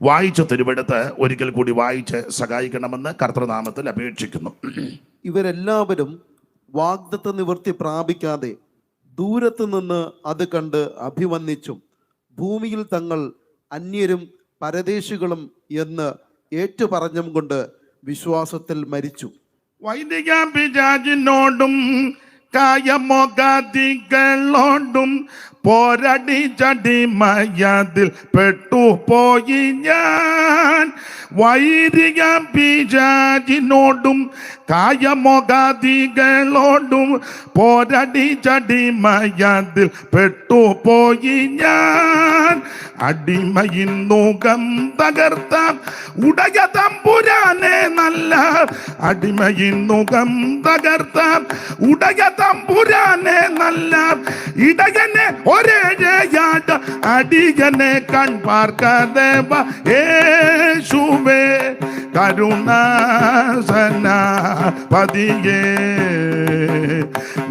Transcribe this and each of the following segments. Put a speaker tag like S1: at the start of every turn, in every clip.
S1: വായിച്ച തിരുവെടുത്ത് ഒരിക്കൽ കൂടി വായിച്ച് സഹായിക്കണമെന്ന് കർത്തൃനാമത്തിൽ അപേക്ഷിക്കുന്നു.
S2: ഇവരെല്ലാവരും വാഗ്ദത്ത നിവൃത്തി പ്രാപിക്കാതെ ദൂരത്ത് നിന്ന് അത് കണ്ട് അഭിവന്ദിച്ചും ഭൂമിയിൽ തങ്ങൾ അന്യരും പരദേശികളും എന്ന് ഏറ്റുപറഞ്ഞും കൊണ്ട് വിശ്വാസത്തിൽ മരിച്ചു.
S1: വൈദിക പിശാചിനോടും കായമോകാദികളോടും പോരടി ചടിമയതിൽ പെട്ടുപോയി ഞാൻ. വൈദിക പിശാചിനോടും കായമോകാദികളോടും പോരടി ചടിമയതിൽ പെട്ടുപോയി ഞാൻ. അടിമയിൻ മുഖം തകർത്ത ഉടയ തമ്പുരാനെ നല്ല, അടിമയിൻ മുഖം തകർത്ത ഉടയ തമ്പുരാനെ നല്ല, ഇടയനെ ഒരേഴയാട അടിയനെ കൺപാർക്കദേവ യേശുവേ കരുണാസന പതിയേ.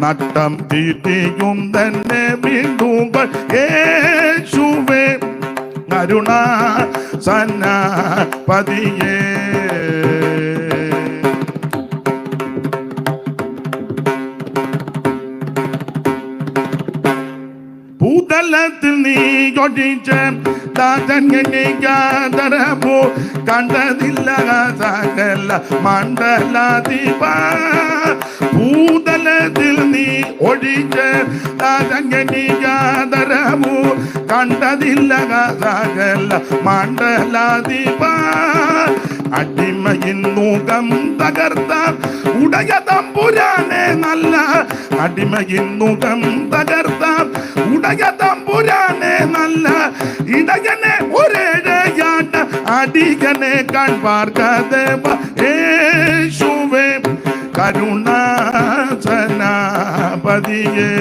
S1: നട്ടം തീറ്റിയും തന്നെ വീണ്ടുകൾ യേശുവേ കരുണാസന പതിയേ. ഭൂതലത്തിൽ നീ ഒഴിച്ച ദാതരമോ കണ്ടതില്ല സകല മണ്ഡലാധിപ. ഭൂതലത്തിൽ നീ ഒഴിച്ച ദാതരമോ കണ്ടതില്ല സകല മണ്ഡലാധിപ. അടിമയിൻ മുഖം തകർത്ത ഉടയ തമ്പുരാനെ നല്ല, അടിമയിൻ മുഖം തകർത്ത ഉടയ തമ്പുരാനെ നല്ല, ഇടയനെ ഒരേഴയാണ്ട അടിയനെ കൺപാർക്കദേവ യേശുവേ കരുണാസന പതിയേ.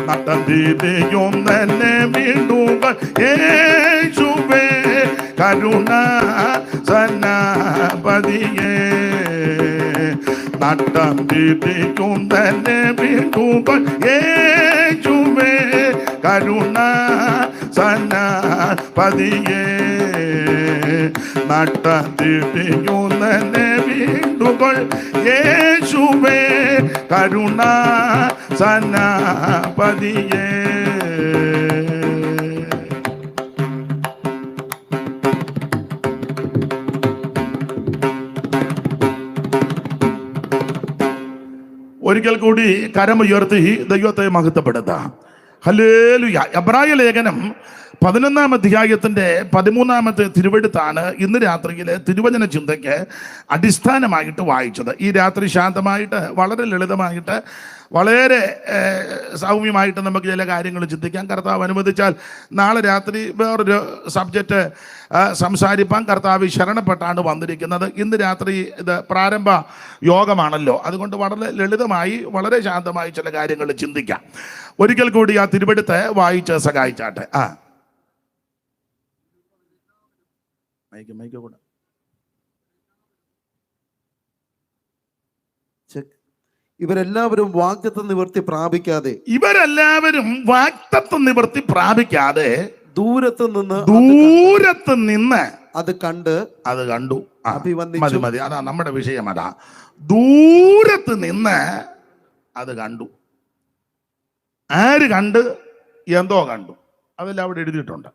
S1: നട്ടം തീറ്റിയും തന്നെ വീണ്ടുകൾ യേശുവേ കരുണാസന പതിയേ. നട്ടം തീറ്റിക്കും തന്നെ വീണ്ടുകൾ യേശുവേ കരുണാസന പതിയേ. നട്ടം തീറ്റിക്കും തന്നെ വീണ്ടുകൾ യേശുവേ കരുണാസന പതിയേ. ഒരിക്കൽ കൂടി കരമുയർത്തി ദൈവത്തെ മഹത്വപ്പെടുത്താം. ഹല്ലേലൂയ. എബ്രായ ലേഖനം 11-ാം അധ്യായത്തിന്റെ 13-ാമത്തെ തിരുവെടുത്താണ് ഇന്ന് രാത്രിയിലെ തിരുവചന ചിന്തയ്ക്ക് അടിസ്ഥാനമായിട്ട് വായിച്ചത്. ഈ രാത്രി ശാന്തമായിട്ട് വളരെ ലളിതമായിട്ട് വളരെ സൗമ്യമായിട്ട് നമുക്ക് ചില കാര്യങ്ങൾ ചിന്തിക്കാം. കർത്താവ് അനുവദിച്ചാൽ നാളെ രാത്രി വേറൊരു സബ്ജക്റ്റ് സംസാരിപ്പാൻ കർത്താവ് ശരണപ്പെട്ടാണ് വന്നിരിക്കുന്നത്. ഇന്ന് രാത്രി ഇത് പ്രാരംഭ യോഗമാണല്ലോ, അതുകൊണ്ട് വളരെ ലളിതമായി വളരെ ശാന്തമായി ചില കാര്യങ്ങൾ ചിന്തിക്കാം. ഒരിക്കൽ കൂടി ആ തിരുവെടുത്ത് വായിച്ച് സഹായിച്ചാട്ടെ. കൂടെ
S2: ഇവരെല്ലാവരും വാഗ്ദത്ത നിവൃത്തി പ്രാപിക്കാതെ
S1: ദൂരത്ത് നിന്ന്
S2: അത് കണ്ടു
S1: മതി മതി. അതാ നമ്മുടെ വിഷയം. അതാ ദൂരത്ത് നിന്ന് അത് കണ്ടു. ആര് കണ്ട്? എന്തോ കണ്ടു. അതെല്ലാം അവിടെ എഴുതിയിട്ടുണ്ട്.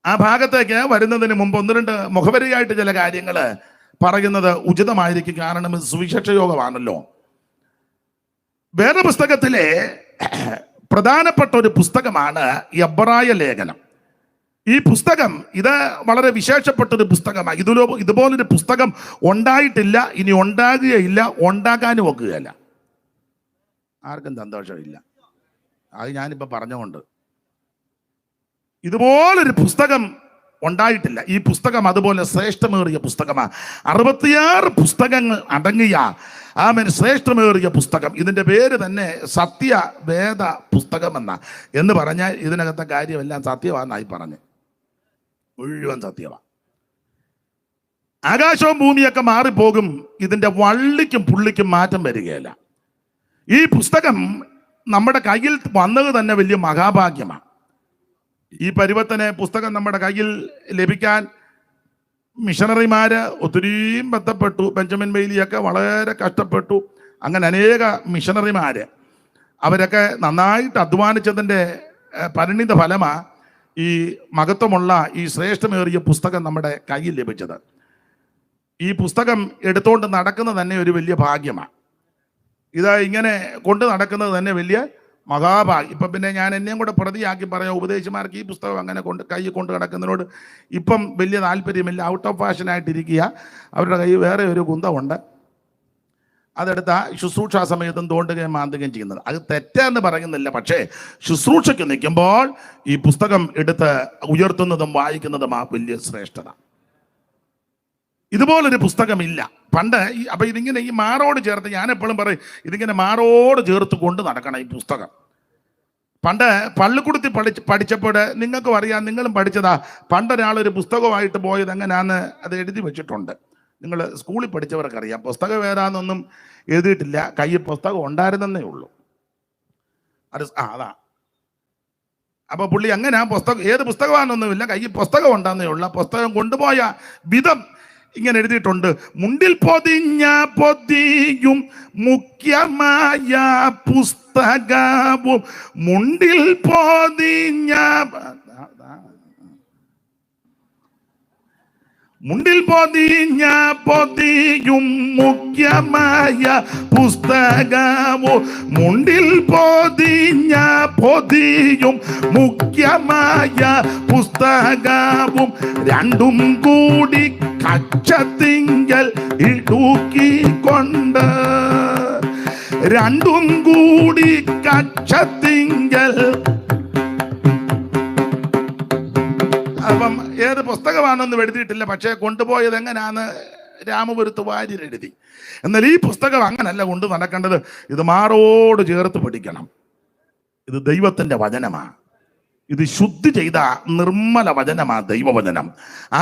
S1: ആ ഭാഗത്തേക്ക് വരുന്നതിന് മുമ്പ് ഒന്ന് രണ്ട് മുഖവരിയായിട്ട് ചില കാര്യങ്ങൾ പറയുന്നത് ഉചിതമായിരിക്കും. കാരണം ഇത് സുവിശേഷ യോഗമാണല്ലോ. വേദപുസ്തകത്തിലെ പ്രധാനപ്പെട്ട ഒരു പുസ്തകമാണ് എബ്രായ ലേഖനം. ഈ പുസ്തകം ഇത് വളരെ വിശേഷപ്പെട്ടൊരു പുസ്തകമാണ്. ഇതുപോലൊരു പുസ്തകം ഉണ്ടായിട്ടില്ല, ഇനി ഉണ്ടാകുകയില്ല, ഉണ്ടാക്കാനും ഒക്കുകയില്ല. ആർക്കും സന്തോഷമില്ല. അത് ഞാനിപ്പോൾ പറഞ്ഞുകൊണ്ട് ഇതുപോലൊരു പുസ്തകം ഉണ്ടായിട്ടില്ല. ഈ പുസ്തകം അതുപോലെ ശ്രേഷ്ഠമേറിയ പുസ്തകമാണ്. 66 പുസ്തകങ്ങൾ അടങ്ങിയ ശ്രേഷ്ഠമേറിയ പുസ്തകം. ഇതിൻ്റെ പേര് തന്നെ സത്യവേദ പുസ്തകം എന്ന് പറഞ്ഞാൽ ഇതിനകത്തെ കാര്യമെല്ലാം സത്യമാണെന്നായി പറഞ്ഞ് മുഴുവൻ സത്യമാണ്. ആകാശവും ഭൂമിയൊക്കെ മാറിപ്പോകും, ഇതിൻ്റെ വള്ളിക്കും പുള്ളിക്കും മാറ്റം വരികയില്ല. ഈ പുസ്തകം നമ്മുടെ കയ്യിൽ വന്നത് തന്നെ വലിയ മഹാഭാഗ്യമാണ്. ഈ പരുവത്തിന് പുസ്തകം നമ്മുടെ കയ്യിൽ ലഭിക്കാൻ മിഷണറിമാര് ഒത്തിരിയും ബന്ധപ്പെട്ടു. ബെഞ്ചമിൻ ബെയ്ലിയൊക്കെ വളരെ കഷ്ടപ്പെട്ടു. അങ്ങനെ അനേക മിഷണറിമാര് അവരൊക്കെ നന്നായിട്ട് അധ്വാനിച്ചതിൻ്റെ പരിണിത ഫലമാണ് ഈ മഹത്വമുള്ള ഈ ശ്രേഷ്ഠമേറിയ പുസ്തകം നമ്മുടെ കയ്യിൽ ലഭിച്ചത്. ഈ പുസ്തകം എടുത്തുകൊണ്ട് നടക്കുന്നത് തന്നെ ഒരു വലിയ ഭാഗ്യമാണ്. ഇത് ഇങ്ങനെ കൊണ്ട് നടക്കുന്നത് തന്നെ വലിയ മഹാഭാഗ്യം. ഇപ്പം പിന്നെ ഞാൻ എന്നെയും കൂടെ പ്രതിയാക്കി പറയാം, ഉപദേശിമാർക്ക് ഈ പുസ്തകം അങ്ങനെ കൈ കൊണ്ട് നടക്കുന്നതിനോട് ഇപ്പം വലിയ താല്പര്യമില്ല, ഔട്ട് ഓഫ് ഫാഷനായിട്ടിരിക്കുക. അവരുടെ കൈ വേറെ ഒരു കുന്തമുണ്ട്, അതെടുത്ത ശുശ്രൂഷ സമയത്തും തോണ്ടുകയും മാന്തുകയും ചെയ്യുന്നത്. അത് തെറ്റാന്ന് പറയുന്നില്ല, പക്ഷേ ശുശ്രൂഷയ്ക്ക് നിൽക്കുമ്പോൾ ഈ പുസ്തകം എടുത്ത് ഉയർത്തുന്നതും വായിക്കുന്നതും ആ വലിയ ശ്രേഷ്ഠത. ഇതുപോലൊരു പുസ്തകമില്ല പണ്ട്. അപ്പൊ ഇതിങ്ങനെ ഈ മാറോട് ചേർത്ത്, ഞാൻ എപ്പോഴും പറയും, ഇതിങ്ങനെ മാറോട് ചേർത്ത് കൊണ്ട് നടക്കണം ഈ പുസ്തകം. പണ്ട് പള്ളിക്കൂടത്തിൽ പഠിച്ചപ്പോൾ നിങ്ങൾക്കും അറിയാം, നിങ്ങളും പഠിച്ചതാ. പണ്ടൊരാളൊരു പുസ്തകമായിട്ട് പോയത് എങ്ങനെയാന്ന് അത് എഴുതി വെച്ചിട്ടുണ്ട്. നിങ്ങൾ സ്കൂളിൽ പഠിച്ചവർക്കറിയാം. പുസ്തകം ഏതാണെന്നൊന്നും എഴുതിയിട്ടില്ല, കയ്യിൽ പുസ്തകം ഉണ്ടായിരുന്നേ ഉള്ളൂ. അത് അതാ. അപ്പൊ പുള്ളി അങ്ങനെ ആ പുസ്തകം ഏത് പുസ്തകമാണെന്നൊന്നുമില്ല, കയ്യിൽ പുസ്തകം ഉണ്ടാകുന്നേ ഉള്ളൂ. പുസ്തകം കൊണ്ടുപോയ വിധം ഇങ്ങനെ എഴുതിയിട്ടുണ്ട്. മുണ്ടിൽ പൊതിയും മുഖ്യമായ പുസ്തകവും മുണ്ടിൽ പൊതിയും മുഖ്യമായ പുസ്തകവും മുണ്ടിൽ പൊതിയും മുഖ്യമായ പുസ്തകവും രണ്ടും കൂടി കച്ചത്തിങ്കൽ ഇടുക്കിക്കൊണ്ട് രണ്ടും കൂടി കച്ചത്തിങ്കൽ. അപ്പം ഏത് പുസ്തകമാണെന്ന് എഴുതിയിട്ടില്ല, പക്ഷേ കൊണ്ടുപോയത് എങ്ങനെയാന്ന് രാമപുരത്ത് വാര്യർ എഴുതി. എന്നാൽ ഈ പുസ്തകം അങ്ങനല്ല കൊണ്ട് നടക്കേണ്ടത്. ഇത് മാറോട് ചേർത്ത് പഠിക്കണം. ഇത് ദൈവത്തിൻ്റെ വചനമാണ്. ഇത് ശുദ്ധി ചെയ്ത നിർമ്മല വചനമാണ് ദൈവവചനം.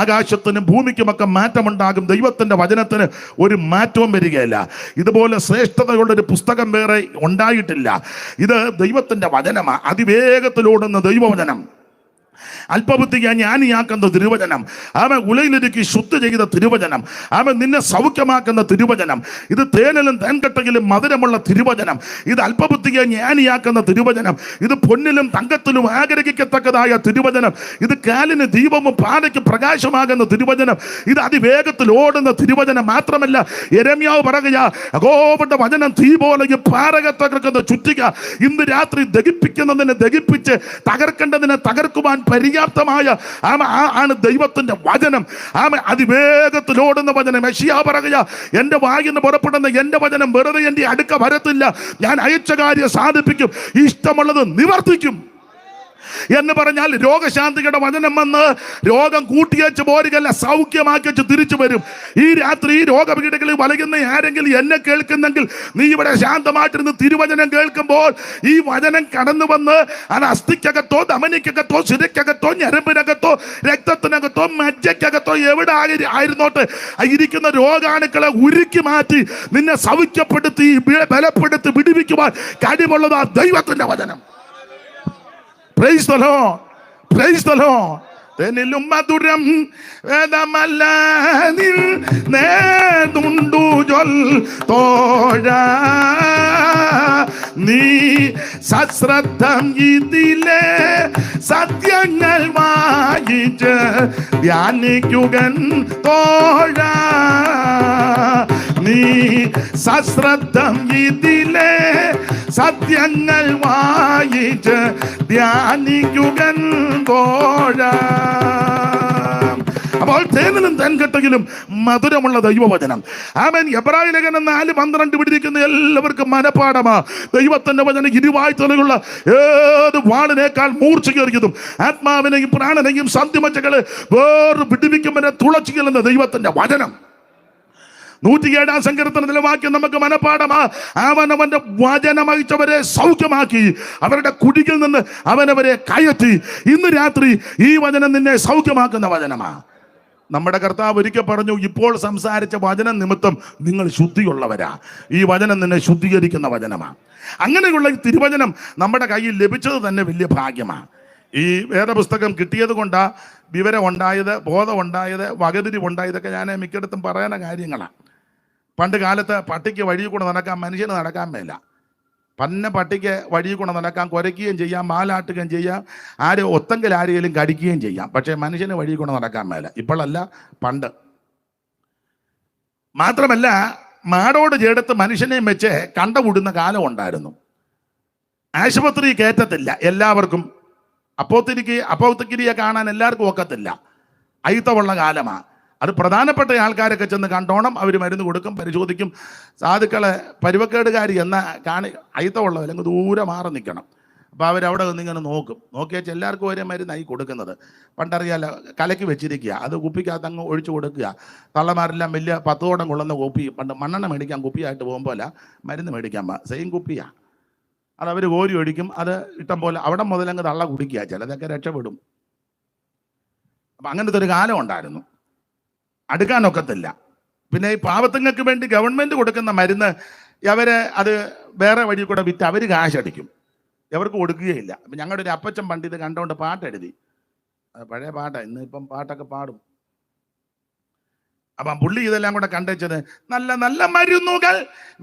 S1: ആകാശത്തിനും ഭൂമിക്കുമൊക്കെ മാറ്റമുണ്ടാകും, ദൈവത്തിൻ്റെ വചനത്തിന് ഒരു മാറ്റവും വരികയില്ല. ഇതുപോലെ ശ്രേഷ്ഠതയുള്ളൊരു പുസ്തകം വേറെ ഉണ്ടായിട്ടില്ല. ഇത് ദൈവത്തിൻ്റെ വചനമാണ്, അതിവേഗത്തിലോടുന്ന ദൈവവചനം. അല്പബുദ്ധിക്ക് ജ്ഞാനിയാക്കുന്ന തിരുവചനം, അവൻ ഉലയിലൊരുക്കി ശുദ്ധി ചെയ്ത തിരുവചനം, അവൻ നിന്നെ സൗഖ്യമാക്കുന്ന തിരുവചനം. ഇത് തേനിലും തേൻകട്ടയിലും മധുരമുള്ള തിരുവചനം. ഇത് അല്പബുദ്ധിക്ക് ജ്ഞാനിയാക്കുന്ന തിരുവചനം. ഇത് പൊന്നിലും തങ്കത്തിലും ആഗ്രഹിക്കത്തക്കതായ തിരുവചനം. ഇത് കാലിന് ദീപവും പാതയ്ക്ക് പ്രകാശമാകുന്ന തിരുവചനം. ഇത് അതിവേഗത്തിൽ ഓടുന്ന തിരുവചനം. മാത്രമല്ല, യെരമ്യാവ് പറയുക, യഹോവയുടെ വചനം തീ പോലെ പാറകത്തകർക്കുന്ന ചുറ്റിക. ഇന്ന് രാത്രി ദഹിപ്പിക്കുന്നതിനെ ദഹിപ്പിച്ച് തകർക്കേണ്ടതിനെ തകർക്കുവാൻ പര്യാപ്തമായ ആണ് ദൈവത്തിന്റെ വചനം. അതിവേഗത്തിലോടുന്ന വചനം. യെശയ്യാ പറയുക, എന്റെ വായിൽ നിന്ന് പുറപ്പെടുന്ന എന്റെ വചനം വെറുതെ എന്റെ അടുക്ക വരത്തില്ല, ഞാൻ അയച്ച കാര്യം സാധിപ്പിക്കും, ഇഷ്ടമുള്ളത് നിവർത്തിക്കും എന്ന് പറഞ്ഞാൽ രോഗശാന്തിയുടെ വചനം വന്ന് രോഗം കൂട്ടിയച്ച് പോരുകല്ല, സൗഖ്യമാക്കി വെച്ച് തിരിച്ചു വരും. ഈ രാത്രി ഈ രോഗപീഠകളിൽ വലയുന്ന ആരെങ്കിലും എന്നെ കേൾക്കുന്നെങ്കിൽ, നീ ഇവിടെ ശാന്തമായിട്ടിരുന്ന് തിരുവചനം കേൾക്കുമ്പോൾ ഈ വചനം കടന്നു വന്ന് അത് അസ്ഥിക്കകത്തോ ധമനിക്കകത്തോ ശിരക്കകത്തോ ഞരമ്പിനകത്തോ രക്തത്തിനകത്തോ മജ്ജയ്ക്കകത്തോ എവിടെ ആയിരുന്നോട്ട് ഇരിക്കുന്ന രോഗാണുക്കളെ ഉരുക്കി മാറ്റി നിന്നെ സൗഖ്യപ്പെടുത്തി ബലപ്പെടുത്തി വിടുവിക്കുവാൻ കഴിവുള്ളത് ആ ദൈവത്തിന്റെ വചനം. Praise the Lord. Praise the Lord. തെന്നിലും മധുരം വേദമല്ലാതിൽ നേതുണ്ടു ജൊൽ തോഴ, നീ സശ്രദ്ധം ഇതിലെ സത്യങ്ങൾ വായിച്ച് ധ്യാനിക്കുകൻ തോഴ, നീ സശ്രദ്ധം ഇതിലെ സത്യങ്ങൾ വായിച്ച് ധ്യാനിക്കുകൻ തോഴ. അപ്പോൾ തേനിലും തെൻകട്ടയിലും മധുരമുള്ള ദൈവവചനം. ആമേൻ. എബ്രായ ലേഖനം 4:12 പിടിക്കുന്ന എല്ലാവർക്കും മനപ്പാടമാ. ദൈവത്തിന്റെ വചനം ഇരുവായ്ത്തലയുള്ള ഏത് വാളിനേക്കാൾ മൂർച്ചയേറിയതും ആത്മാവിനെയും പ്രാണനെയും സന്ധിമജ്ജകളെ വേറെ വിടുവിക്കുമെന്നെ തുളച്ചു ചെല്ലുന്ന ദൈവത്തിന്റെ വചനം. 107 സങ്കീർത്തനത്തിലെ വാക്യം നമുക്ക് മനപ്പാടമാ. അവനവന്റെ വചനമയച്ചവരെ സൗഖ്യമാക്കി, അവരുടെ കുടിയിൽ നിന്ന് അവനവരെ കയറ്റി. ഇന്ന് രാത്രി ഈ വചനം നിന്നെ സൗഖ്യമാക്കുന്ന വചനമാ. നമ്മുടെ കർത്താവ് ഒരിക്കൽ പറഞ്ഞു, ഇപ്പോൾ സംസാരിച്ച വചനം നിമിത്തം നിങ്ങൾ ശുദ്ധിയുള്ളവരാ. ഈ വചനം നിന്നെ ശുദ്ധീകരിക്കുന്ന വചനമാണ്. അങ്ങനെയുള്ള ഈ തിരുവചനം നമ്മുടെ കയ്യിൽ ലഭിച്ചത് തന്നെ വലിയ ഭാഗ്യമാണ്. ഈ വേദപുസ്തകം കിട്ടിയത് കൊണ്ടാ വിവരം ഉണ്ടായത്, ബോധം ഉണ്ടായത്, വകതിരിവുണ്ടായതൊക്കെ ഞാൻ മിക്കയിടത്തും പറയുന്ന കാര്യങ്ങളാണ്. പണ്ട് കാലത്ത് പട്ടിക്ക് വഴിയിൽ കൂടെ നടക്കാൻ മനുഷ്യന് നടക്കാൻ മേല. പട്ടിക്ക് വഴിയിൽ കൂടെ നടക്കാൻ കുരയ്ക്കുകയും ചെയ്യാം, മാലാട്ടുകയും ചെയ്യാം, ഒത്തെങ്കിൽ ആരെങ്കിലും കടിക്കുകയും ചെയ്യാം. പക്ഷേ മനുഷ്യന് വഴിയിൽ കൂടെ നടക്കാൻ മേല. ഇപ്പോഴല്ല, പണ്ട്. മാത്രമല്ല, മാടോട് ചേർത്ത് മനുഷ്യനെയും വെച്ച് കണ്ടവിടുന്ന കാലം ഉണ്ടായിരുന്നു. ആശുപത്രി കയറ്റത്തില്ല എല്ലാവർക്കും. അപ്പോത്തിരിയെ കാണാൻ എല്ലാവർക്കും ഒക്കത്തില്ല. അയിത്തമുള്ള കാലമാണ് അത്. പ്രധാനപ്പെട്ട ആൾക്കാരൊക്കെ ചെന്ന് കണ്ടോണം, അവർ മരുന്ന് കൊടുക്കും, പരിശോധിക്കും. സാധുക്കളെ പരുവക്കേടുകാരി എന്ന അയിത്തമുള്ളവർ അല്ലെങ്കിൽ ദൂരെ മാറി നിൽക്കണം. അപ്പോൾ അവരവിടെ നിന്നിങ്ങനെ നോക്കും. നോക്കിയാൽ എല്ലാവർക്കും ഒരേ മരുന്നായി കൊടുക്കുന്നത്. പണ്ടറിയാലോ, കലക്കി വെച്ചിരിക്കുക, അത് കുപ്പിക്കകത്ത് അങ്ങ് ഒഴിച്ചു കൊടുക്കുക. തള്ളമാരെല്ലാം വലിയ 10 തോടം കൊള്ളുന്ന കുപ്പി, പണ്ട് മണ്ണെണ്ണ മേടിക്കാൻ കുപ്പിയായിട്ട് പോകുമ്പോൾ മരുന്ന് മേടിക്കാൻ സെയിം കുപ്പിയാണ്. അത് അവർ കോരി ഒഴിക്കും. അത് ഇഷ്ടം പോലെ അവിടെ മുതലങ്ങ് തള്ള കുടിക്കുക. ചിലതൊക്കെ രക്ഷപ്പെടും. അപ്പം അങ്ങനത്തെ ഒരു കാലം ഉണ്ടായിരുന്നു. അടുക്കാനൊക്കത്തില്ല. പിന്നെ ഈ പാവത്തുങ്ങൾക്ക് വേണ്ടി ഗവൺമെൻറ് കൊടുക്കുന്ന മരുന്ന് അത് വേറെ വഴി കൂടെ വിറ്റ് അവർ കാശടിക്കും. എവർക്ക് കൊടുക്കുകയില്ല. അപ്പം ഞങ്ങളുടെ ഒരു അപ്പച്ചൻ പണ്ട് ഇത് കണ്ടുകൊണ്ട് പാട്ടെഴുതി. പഴയ പാട്ടാണ്, ഇന്നിപ്പം പാട്ടൊക്കെ പാടും. അപ്പം പുള്ളി ഇതെല്ലാം കൂടെ കണ്ടുവച്ചത്, നല്ല നല്ല മരുന്നുകൾ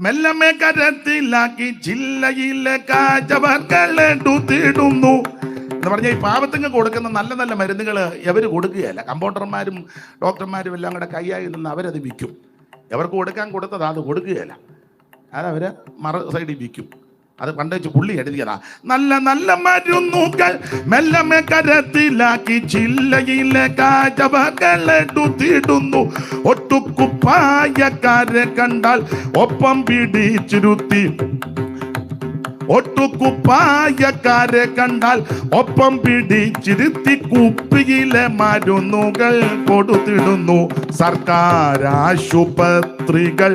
S1: മെല്ലമേ കരത്തിലാക്കി ജില്ലയിലെ കാഴ്ചവർക്കളിടുന്നു എന്ന് പറഞ്ഞാൽ ഈ പാവത്തുങ്ങൾക്ക് കൊടുക്കുന്ന നല്ല നല്ല മരുന്നുകൾ എവർ കൊടുക്കുകയല്ല. കമ്പൗണ്ടർമാരും ഡോക്ടർമാരും എല്ലാം കൂടെ കൈയായി നിന്ന് അവരത് വിൽക്കും. എവർക്ക് കൊടുക്കാൻ കൊടുത്തത് അത് കൊടുക്കുകയല്ല, അതവർ മറു സൈഡിൽ വിൽക്കും. അത് പണ്ട് വെച്ച് പുള്ളി എഴുതിയതാ. നല്ല നല്ല മരുന്നുകൾ മെല്ലമേ കരത്തിലാക്കി ജില്ലയിലെ കാഴ്ചവർക്കളിടുന്നു. ഒട്ടുക്കുപ്പായക്കാരെ കണ്ടാൽ ഒപ്പം പിടിച്ചിരുത്തി. ഒട്ടുക്കുപ്പായക്കാരെ കണ്ടാൽ ഒപ്പം പിടിച്ചിരുത്തി കുപ്പിയിലെ മരുന്നുകൾ കൊടുത്തിടുന്നു. സർക്കാർ ആശുപത്രികൾ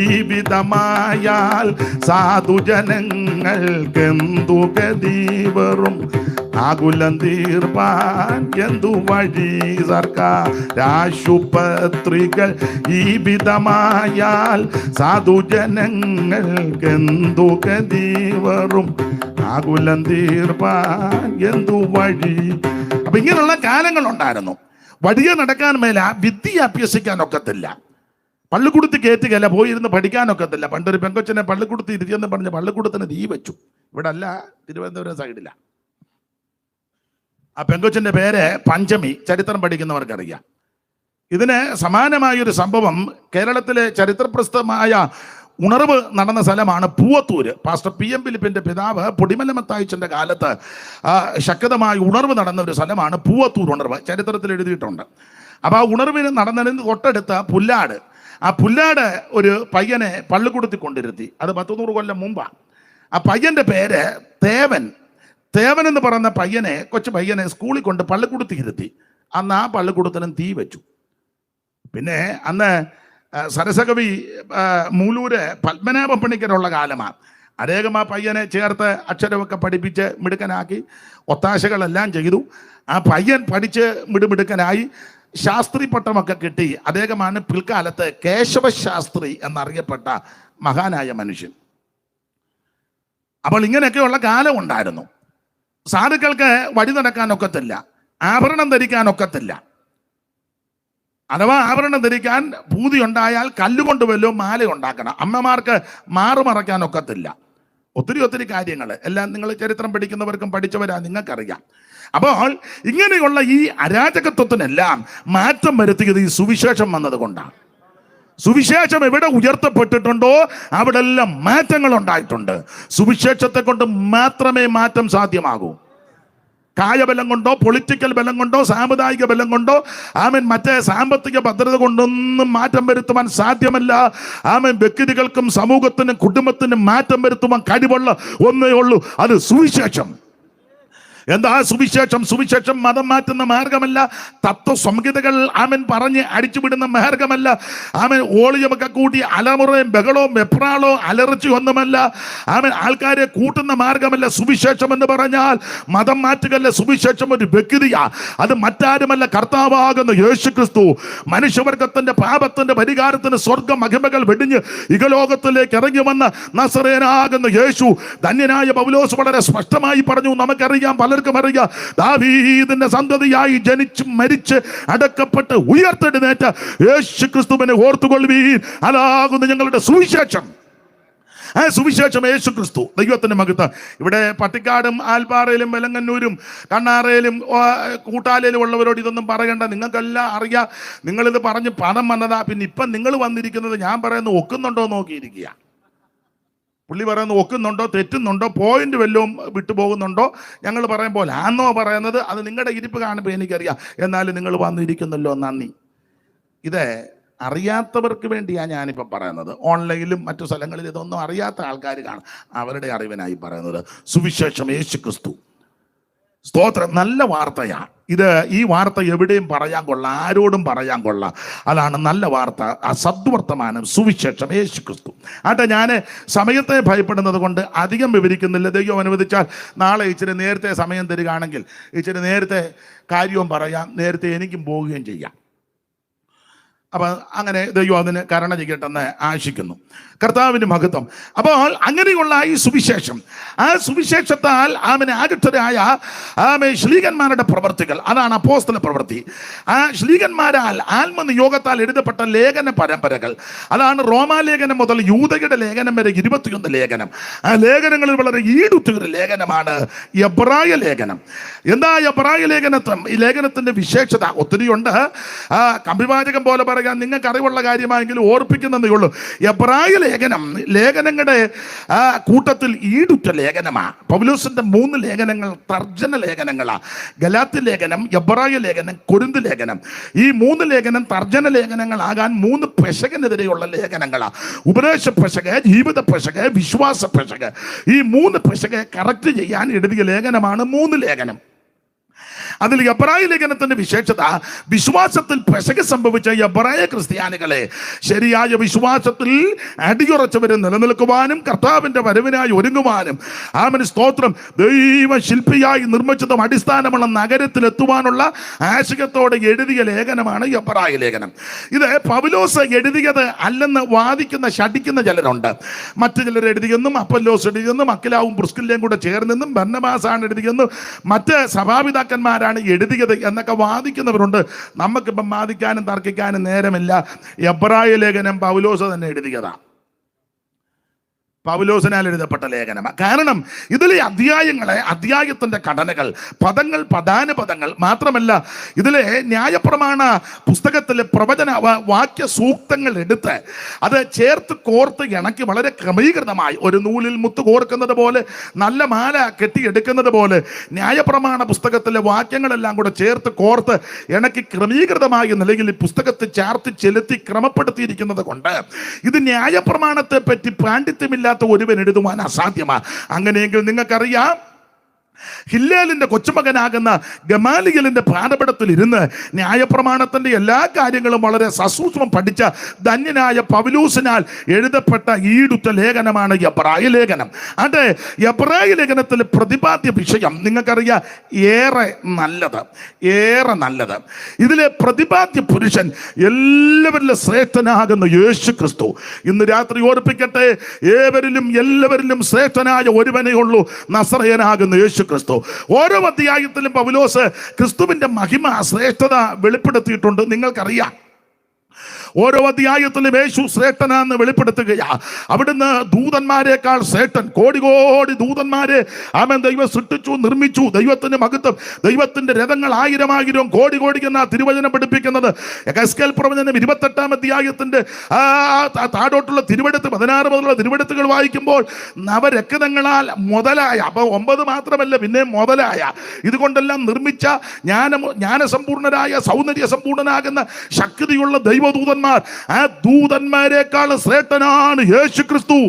S1: ഈ വിധമായാൽ സാധുജനങ്ങൾക്കെന്തു ഗതി വരും. ആകുലം തീർപ്പാൻ എന്തു വഴി. സർക്കാർ ആശുപത്രികൾ ഈ വിധമായാൽ സാധുജനങ്ങൾക്കെന്തു ഗതി വരും. ആകുലം തീർപ്പാൻ എന്തു വഴി. അപ്പൊ ഇങ്ങനെയുള്ള കാലങ്ങളുണ്ടായിരുന്നു. വഴിയെ നടക്കാൻ മേല, വിദ്യ അഭ്യസിക്കാനൊക്കത്തില്ല, പള്ളിക്കൂടത്തിൽ കയറ്റുകയല്ല, പോയിരുന്ന് പഠിക്കാനൊക്കത്തില്ല. പണ്ടൊരു പെങ്കൊച്ചനെ പള്ളിക്കൂടത്തിൽ ഇരുത്തിയെന്ന് പറഞ്ഞ് പള്ളിക്കൂടത്തിന് തീ വെച്ചു. ഇവിടെ അല്ല, തിരുവനന്തപുരം സൈഡിലാണ്. ആ പെങ്കൊച്ചൻ്റെ പേര് പഞ്ചമി. ചരിത്രം പഠിക്കുന്നവർക്കറിയാം. ഇതിന് സമാനമായൊരു സംഭവം കേരളത്തിലെ ചരിത്രപ്രസിദ്ധമായ ഉണർവ് നടന്ന സ്ഥലമാണ് പൂവത്തൂര്. പാസ്റ്റർ PM ഫിലിപ്പിന്റെ പിതാവ് പൊടിമല മത്തായിച്ചന്റെ കാലത്ത് ശക്തമായി ഉണർവ് നടന്ന ഒരു സ്ഥലമാണ് പൂവത്തൂർ ഉണർവ്. ചരിത്രത്തിൽ എഴുതിയിട്ടുണ്ട്. അപ്പോൾ ആ ഉണർവിന് നടന്നതിന് തൊട്ടടുത്ത പുല്ലാട്, ആ പുല്ലാട് ഒരു പയ്യനെ പള്ളിക്കൂടത്തിൽ കൊണ്ടിരുത്തി. അത് 100 കൊല്ലം മുമ്പാണ്. ആ പയ്യന്റെ പേര് തേവൻ. തേവൻ എന്ന് പറയുന്ന പയ്യനെ, കൊച്ചു പയ്യനെ സ്കൂളിൽ കൊണ്ട് പള്ളിക്കൂടത്തിൽ ഇരുത്തി. അന്ന് ആ പള്ളിക്കൂടത്തിനും തീ വെച്ചു. പിന്നെ അന്ന് സരസകവി മൂലൂര് പത്മനാഭ പണിക്കരുള്ള കാലമാണ്. അനേകം ആ പയ്യനെ ചേർത്ത് അക്ഷരമൊക്കെ പഠിപ്പിച്ച് മിടുക്കനാക്കി, ഒത്താശകളെല്ലാം ചെയ്തു. ആ പയ്യൻ പഠിച്ച് മിടുമിടുക്കനായി ശാസ്ത്രി പട്ടമൊക്കെ കിട്ടി. അദ്ദേഹമാണ് പിൽക്കാലത്ത് കേശവശാസ്ത്രി എന്നറിയപ്പെട്ട മഹാനായ മനുഷ്യൻ. അപ്പോൾ ഇങ്ങനെയൊക്കെയുള്ള കാലം ഉണ്ടായിരുന്നു. സാധുക്കൾക്ക് വഴി നടക്കാനൊക്കത്തില്ല, ആഭരണം ധരിക്കാനൊക്കത്തില്ല. അഥവാ ആഭരണം ധരിക്കാൻ പൂതി ഉണ്ടായാൽ കല്ലുകൊണ്ട് വല്ലതും മാല ഉണ്ടാക്കണം. അമ്മമാർക്ക് മാറുമറയ്ക്കാനൊക്കത്തില്ല. ഒത്തിരി കാര്യങ്ങൾ എല്ലാം നിങ്ങൾ ചരിത്രം പഠിക്കുന്നവർക്കും പഠിച്ചവരാ, നിങ്ങൾക്കറിയാം. അപ്പോൾ ഇങ്ങനെയുള്ള ഈ അരാജകത്വത്തിനെല്ലാം മാറ്റം വരുത്തിയത് ഈ സുവിശേഷം വന്നത് കൊണ്ടാണ്. സുവിശേഷം എവിടെ ഉയർത്തപ്പെട്ടിട്ടുണ്ടോ അവിടെ എല്ലാം മാറ്റങ്ങൾ ഉണ്ടായിട്ടുണ്ട്. സുവിശേഷത്തെ കൊണ്ട് മാത്രമേ മാറ്റം സാധ്യമാകൂ. കായബലം കൊണ്ടോ പൊളിറ്റിക്കൽ ബലം കൊണ്ടോ സാമുദായിക ബലം കൊണ്ടോ മറ്റേ സാമ്പത്തിക ഭദ്രത കൊണ്ടൊന്നും മാറ്റം വരുത്തുവാൻ സാധ്യമല്ല. വ്യക്തികൾക്കും സമൂഹത്തിനും കുടുംബത്തിനും മാറ്റം വരുത്തുവാൻ കഴിവുള്ള ഒന്നേ ഉള്ളൂ, അത് സുവിശേഷം. എന്താ സുവിശേഷം? സുവിശേഷം മതം മാറ്റുന്ന മാർഗമല്ല, തത്വസംഹിതകൾ പറഞ്ഞ് അടിച്ചുവിടുന്ന മാർഗമല്ല, ഓളിയമൊക്കെ കൂട്ടി അലമുറയും ബഹളവും വെപ്രാളോ അലർച്ചയോ ഒന്നുമല്ല, ആൾക്കാരെ കൂട്ടുന്ന മാർഗമല്ല. സുവിശേഷം എന്ന് പറഞ്ഞാൽ മതം മാറ്റുകല്ല. സുവിശേഷം ഒരു വ്യക്തിയാ. അത് മറ്റാരുമല്ല, കർത്താവാകുന്ന യേശു ക്രിസ്തു. മനുഷ്യവർഗത്തിന്റെ പാപത്തിന്റെ പരിഹാരത്തിന് സ്വർഗ മഹിമകൾ വെടിഞ്ഞ് ഇഹലോകത്തിലേക്ക് ഇറങ്ങി വന്ന നസറേനാകുന്ന യേശു. ധന്യനായ പൗലോസ് വളരെ സ്പഷ്ടമായി പറഞ്ഞു. നമുക്കറിയാം, പല പലർക്കും അറിയാം. ദാവീദിന്റെ സന്തതിയായി ജനിച്ച് മരിച്ച് അടക്കപ്പെട്ട് ഉയർത്തെഴുന്നേറ്റ യേശു ക്രിസ്തുവിനെ ഓർത്തുകൊള്ളുവീൻ. അതാകുന്നു ഞങ്ങളുടെ സുവിശേഷം. ആ സുവിശേഷം യേശു ക്രിസ്തു. ദൈവത്തിന്റെ മഹത്വം. ഇവിടെ പട്ടിക്കാടും ആൽപ്പാറയിലും വെലങ്ങന്നൂരും കണ്ണാറയിലും കൂട്ടാലയിലും ഉള്ളവരോട് ഇതൊന്നും പറയണ്ട, നിങ്ങൾക്കെല്ലാം അറിയാം. നിങ്ങളിത് പറഞ്ഞ് പണം വന്നതാ. പിന്നെ ഇപ്പം നിങ്ങൾ വന്നിരിക്കുന്നത് ഞാൻ പറയുന്നത് ഒക്കുന്നുണ്ടോ നോക്കിയിരിക്കുക. പുള്ളി പറയുന്നത് ഒക്കുന്നുണ്ടോ, തെറ്റുന്നുണ്ടോ, പോയിന്റ് വല്ലതും വിട്ടുപോകുന്നുണ്ടോ, ഞങ്ങൾ പറയും പോലെ ആന്നോ പറയുന്നത്, അത് നിങ്ങളുടെ ഇരിപ്പ് കാണുമ്പോൾ എനിക്കറിയാം. എന്നാലും നിങ്ങൾ വന്നിരിക്കുന്നല്ലോ, നന്ദി. ഇത് അറിയാത്തവർക്ക് വേണ്ടിയാണ് ഞാനിപ്പോൾ പറയുന്നത്. ഓൺലൈനിലും മറ്റു സ്ഥലങ്ങളിൽ ഇതൊന്നും അറിയാത്ത ആൾക്കാർ കാണും, അവരുടെ അറിവിനായി പറയുന്നത്. സുവിശേഷം യേശു ക്രിസ്തു. സ്തോത്രം. നല്ല വാർത്തയാണ് ഇത്. ഈ വാർത്ത എവിടെയും പറയാൻ കൊള്ളാം, ആരോടും പറയാൻ കൊള്ളാം. അതാണ് നല്ല വാർത്ത, ആ സദ്വർത്തമാനം, സുവിശേഷം യേശു ക്രിസ്തു. ആട്ടെ, ഞാൻ സമയത്തെ ഭയപ്പെടുന്നത് കൊണ്ട് അധികം വിവരിക്കുന്നില്ല. ദൈവം അനുവദിച്ചാൽ നാളെ ഇച്ചിരി നേരത്തെ സമയം തരികയാണെങ്കിൽ ഇച്ചിരി നേരത്തെ കാര്യവും പറയാം, നേരത്തെ എനിക്കും പോവുകയും ചെയ്യാം. അപ്പം അങ്ങനെ ദൈവം അതിന് കരുണ ചെയ്യട്ടെന്ന് ആശിക്കുന്നു. കർത്താവിന് മഹത്വം. അപ്പോൾ അങ്ങനെയുള്ള ഈ സുവിശേഷം, ആ സുവിശേഷത്താൽ ആമനെ ആകൃഷ്ടരായ ശ്ലീഹന്മാരുടെ പ്രവർത്തികൾ, അതാണ് അപ്പോസ്തല പ്രവൃത്തി. ആ ശ്ലീഹന്മാരാൽ ആത്മനിയോഗത്താൽ എഴുതപ്പെട്ട ലേഖന പരമ്പരകൾ, അതാണ് റോമാലേഖനം മുതൽ യൂദയുടെ ലേഖനം വരെ 21 ലേഖനം. ആ ലേഖനങ്ങളിൽ വളരെ ഈടുറ്റൊരു ലേഖനമാണ് എബ്രായ ലേഖനം. എന്താ എബ്രായ ഈ ലേഖനത്തിന്റെ വിശേഷത? ഒത്തിരിയുണ്ട്. കമ്പിവാചകം പോലെ പറയാൻ നിങ്ങൾക്ക് അറിവുള്ള കാര്യമായെങ്കിലും ഓർപ്പിക്കുന്നതേ ഉള്ളൂ. എബ്രായ ലേഖനങ്ങളുടെ കൂട്ടത്തിൽ ഈടുറ്റ ലേഖനമാണ്. പൗലോസിന്റെ 3 ലേഖനങ്ങൾ തർജ്ജമ ലേഖനങ്ങളാണ്. ഗലാത്യ ലേഖനം, എബ്രായ ലേഖനം, കൊരിന്ത് ലേഖനം. ഈ 3 ലേഖനം തർജ്ജമ ലേഖനങ്ങളാകാൻ 3 പെശകിനെതിരെയുള്ള ലേഖനങ്ങളാണ്. ഉപദേശ പെശക്, ജീവിത പെശക്, വിശ്വാസ പെശക്. ഈ 3 പെശകെ കറക്റ്റ് ചെയ്യാൻ എഴുതിയ ലേഖനമാണ് 3 ലേഖനം. അതിൽ എബ്രായ ലേഖനത്തിന്റെ വിശേഷത, വിശ്വാസത്തിൽ പെശക് സംഭവിച്ച എബ്രായ ക്രിസ്ത്യാനികളെ ശരിയായ വിശ്വാസത്തിൽ അടിയുറച്ചവരെ നിലനിൽക്കുവാനും കർത്താവിന്റെ വരവിനായി ഒരുങ്ങുവാനും ആമേൻ സ്തോത്രം ദൈവ ശില്പിയായി നിർമ്മിച്ചതും അടിസ്ഥാനമുള്ള നഗരത്തിലെത്തുവാനുള്ള ആശയത്തോടെ എഴുതിയ ലേഖനമാണ് എബ്രായ ലേഖനം. ഇത് പൗലോസ് എഴുതിയത് അല്ലെന്ന് വാദിക്കുന്ന ശഠിക്കുന്ന ചിലരുണ്ട്. മറ്റു ചിലർ എഴുതിയെന്നും അപ്പൊല്ലോസ് എഴുതിയെന്നും അക്കിലാവും പ്രിസ്കില്ലയും കൂടെ ചേർന്നെന്നും ബർന്നബാസാണ് എഴുതിയെന്നും മറ്റ് സഭാപിതാക്കന്മാരാണ് എഴുതിയത് എന്നൊക്കെ വാദിക്കുന്നവരുണ്ട്. നമുക്കിപ്പം വാദിക്കാനും തർക്കിക്കാനും നേരമില്ല. എബ്രായ ലേഖനം പൗലോസ് തന്നെ എഴുതിയതാണ്. പൗലോസിനാൽ എഴുതപ്പെട്ട ലേഖനമാണ്. കാരണം ഇതിലെ അധ്യായത്തിന്റെ ഘടനകൾ, പദങ്ങൾ, പദാനുപദങ്ങൾ മാത്രമല്ല, ഇതിലെ ന്യായപ്രമാണ പുസ്തകത്തിലെ പ്രവചന വാക്യ സൂക്തങ്ങൾ എടുത്ത് അത് ചേർത്ത് കോർത്ത് ഇണക്കി വളരെ ക്രമീകൃതമായി ഒരു നൂലിൽ മുത്ത് കോർക്കുന്നത് പോലെ, നല്ല മാല കെട്ടിയെടുക്കുന്നത് പോലെ ന്യായപ്രമാണ പുസ്തകത്തിലെ വാക്യങ്ങളെല്ലാം കൂടെ ചേർത്ത് കോർത്ത് ഇണക്കി ക്രമീകൃതമായ നിലയിൽ ഈ പുസ്തകത്തെ ചേർത്ത് ചെലുത്തി ക്രമപ്പെടുത്തിയിരിക്കുന്നത് കൊണ്ട് ഇത് ന്യായപ്രമാണത്തെ പറ്റി പാണ്ഡിത്യമില്ല ഒരുവൻ എഴുതുവാൻ അസാധ്യമാണ്. അങ്ങനെയെങ്കിൽ നിങ്ങൾക്കറിയാം, ഹില്ലേലിന്റെ കൊച്ചുമകനാകുന്ന ഗമാലിയലിന്റെ പാഠപടത്തിൽ ഇരുന്ന് ന്യായപ്രമാണത്തിന്റെ എല്ലാ കാര്യങ്ങളും വളരെ സസൂക്ഷ്മം പഠിച്ച ധന്യനായ പൗലോസിനാൽ എഴുതപ്പെട്ട ഈടുറ്റ ലേഖനമാണ് എബ്രായ ലേഖനം. അതെ, എബ്രായ ലേഖനത്തിലെ പ്രതിപാദ്യ വിഷയം നിങ്ങൾക്കറിയാം, ഏറെ നല്ലത്. ഇതിലെ പ്രതിപാദ്യ പുരുഷൻ എല്ലാവരിലും ശ്രേഷ്ഠനാകുന്ന യേശു ക്രിസ്തു. ഇന്ന് രാത്രി ഓർപ്പിക്കട്ടെ, എല്ലാവരിലും ശ്രേഷ്ഠനായ ഒരുവനേ ഉള്ളൂ, നസറയനാകുന്ന യേശു ക്രിസ്തു. ഓരോ അധ്യായത്തിലും പൗലോസ് ക്രിസ്തുവിന്റെ മഹിമ, ശ്രേഷ്ഠത വെളിപ്പെടുത്തിയിട്ടുണ്ട്. നിങ്ങൾക്കറിയാം, ഓരോ അധ്യായത്തിലും യേശു ശ്രേഷ്ഠനാന്ന് വെളിപ്പെടുത്തുകയാ. അവിടുന്ന് ദൂതന്മാരെക്കാൾ ശ്രേഷ്ഠൻ. കോടി ദൂതന്മാരെ ആമേൻ ദൈവം സൃഷ്ടിച്ചു, നിർമ്മിച്ചു. ദൈവത്തിന്റെ മഹത്വം, ദൈവത്തിന്റെ രഥങ്ങൾ 1000 കോടി എന്ന തിരുവചനം പഠിപ്പിക്കുന്നത്. എഹെസ്കേൽ പ്രവചനം 28-ാം അധ്യായത്തിന്റെ താഴോട്ടുള്ള തിരുവെടുത്ത് 16 മുതലുള്ള തിരുവെടുത്തുകൾ വായിക്കുമ്പോൾ നവരക്തങ്ങളാൽ മുതലായ, അപ്പൊ 9 മാത്രമല്ല, പിന്നെ മുതലായ, ഇതുകൊണ്ടെല്ലാം നിർമ്മിച്ച ജ്ഞാനസമ്പൂർണരായ, സൗന്ദര്യ സമ്പൂർണനാകുന്ന ശക്തിയുള്ള ദൈവദൂതന്മാർ, ആ ദൂതന്മാരെക്കാൾ ശ്രേഷ്ഠനാണ് യേശു ക്രിസ്തു.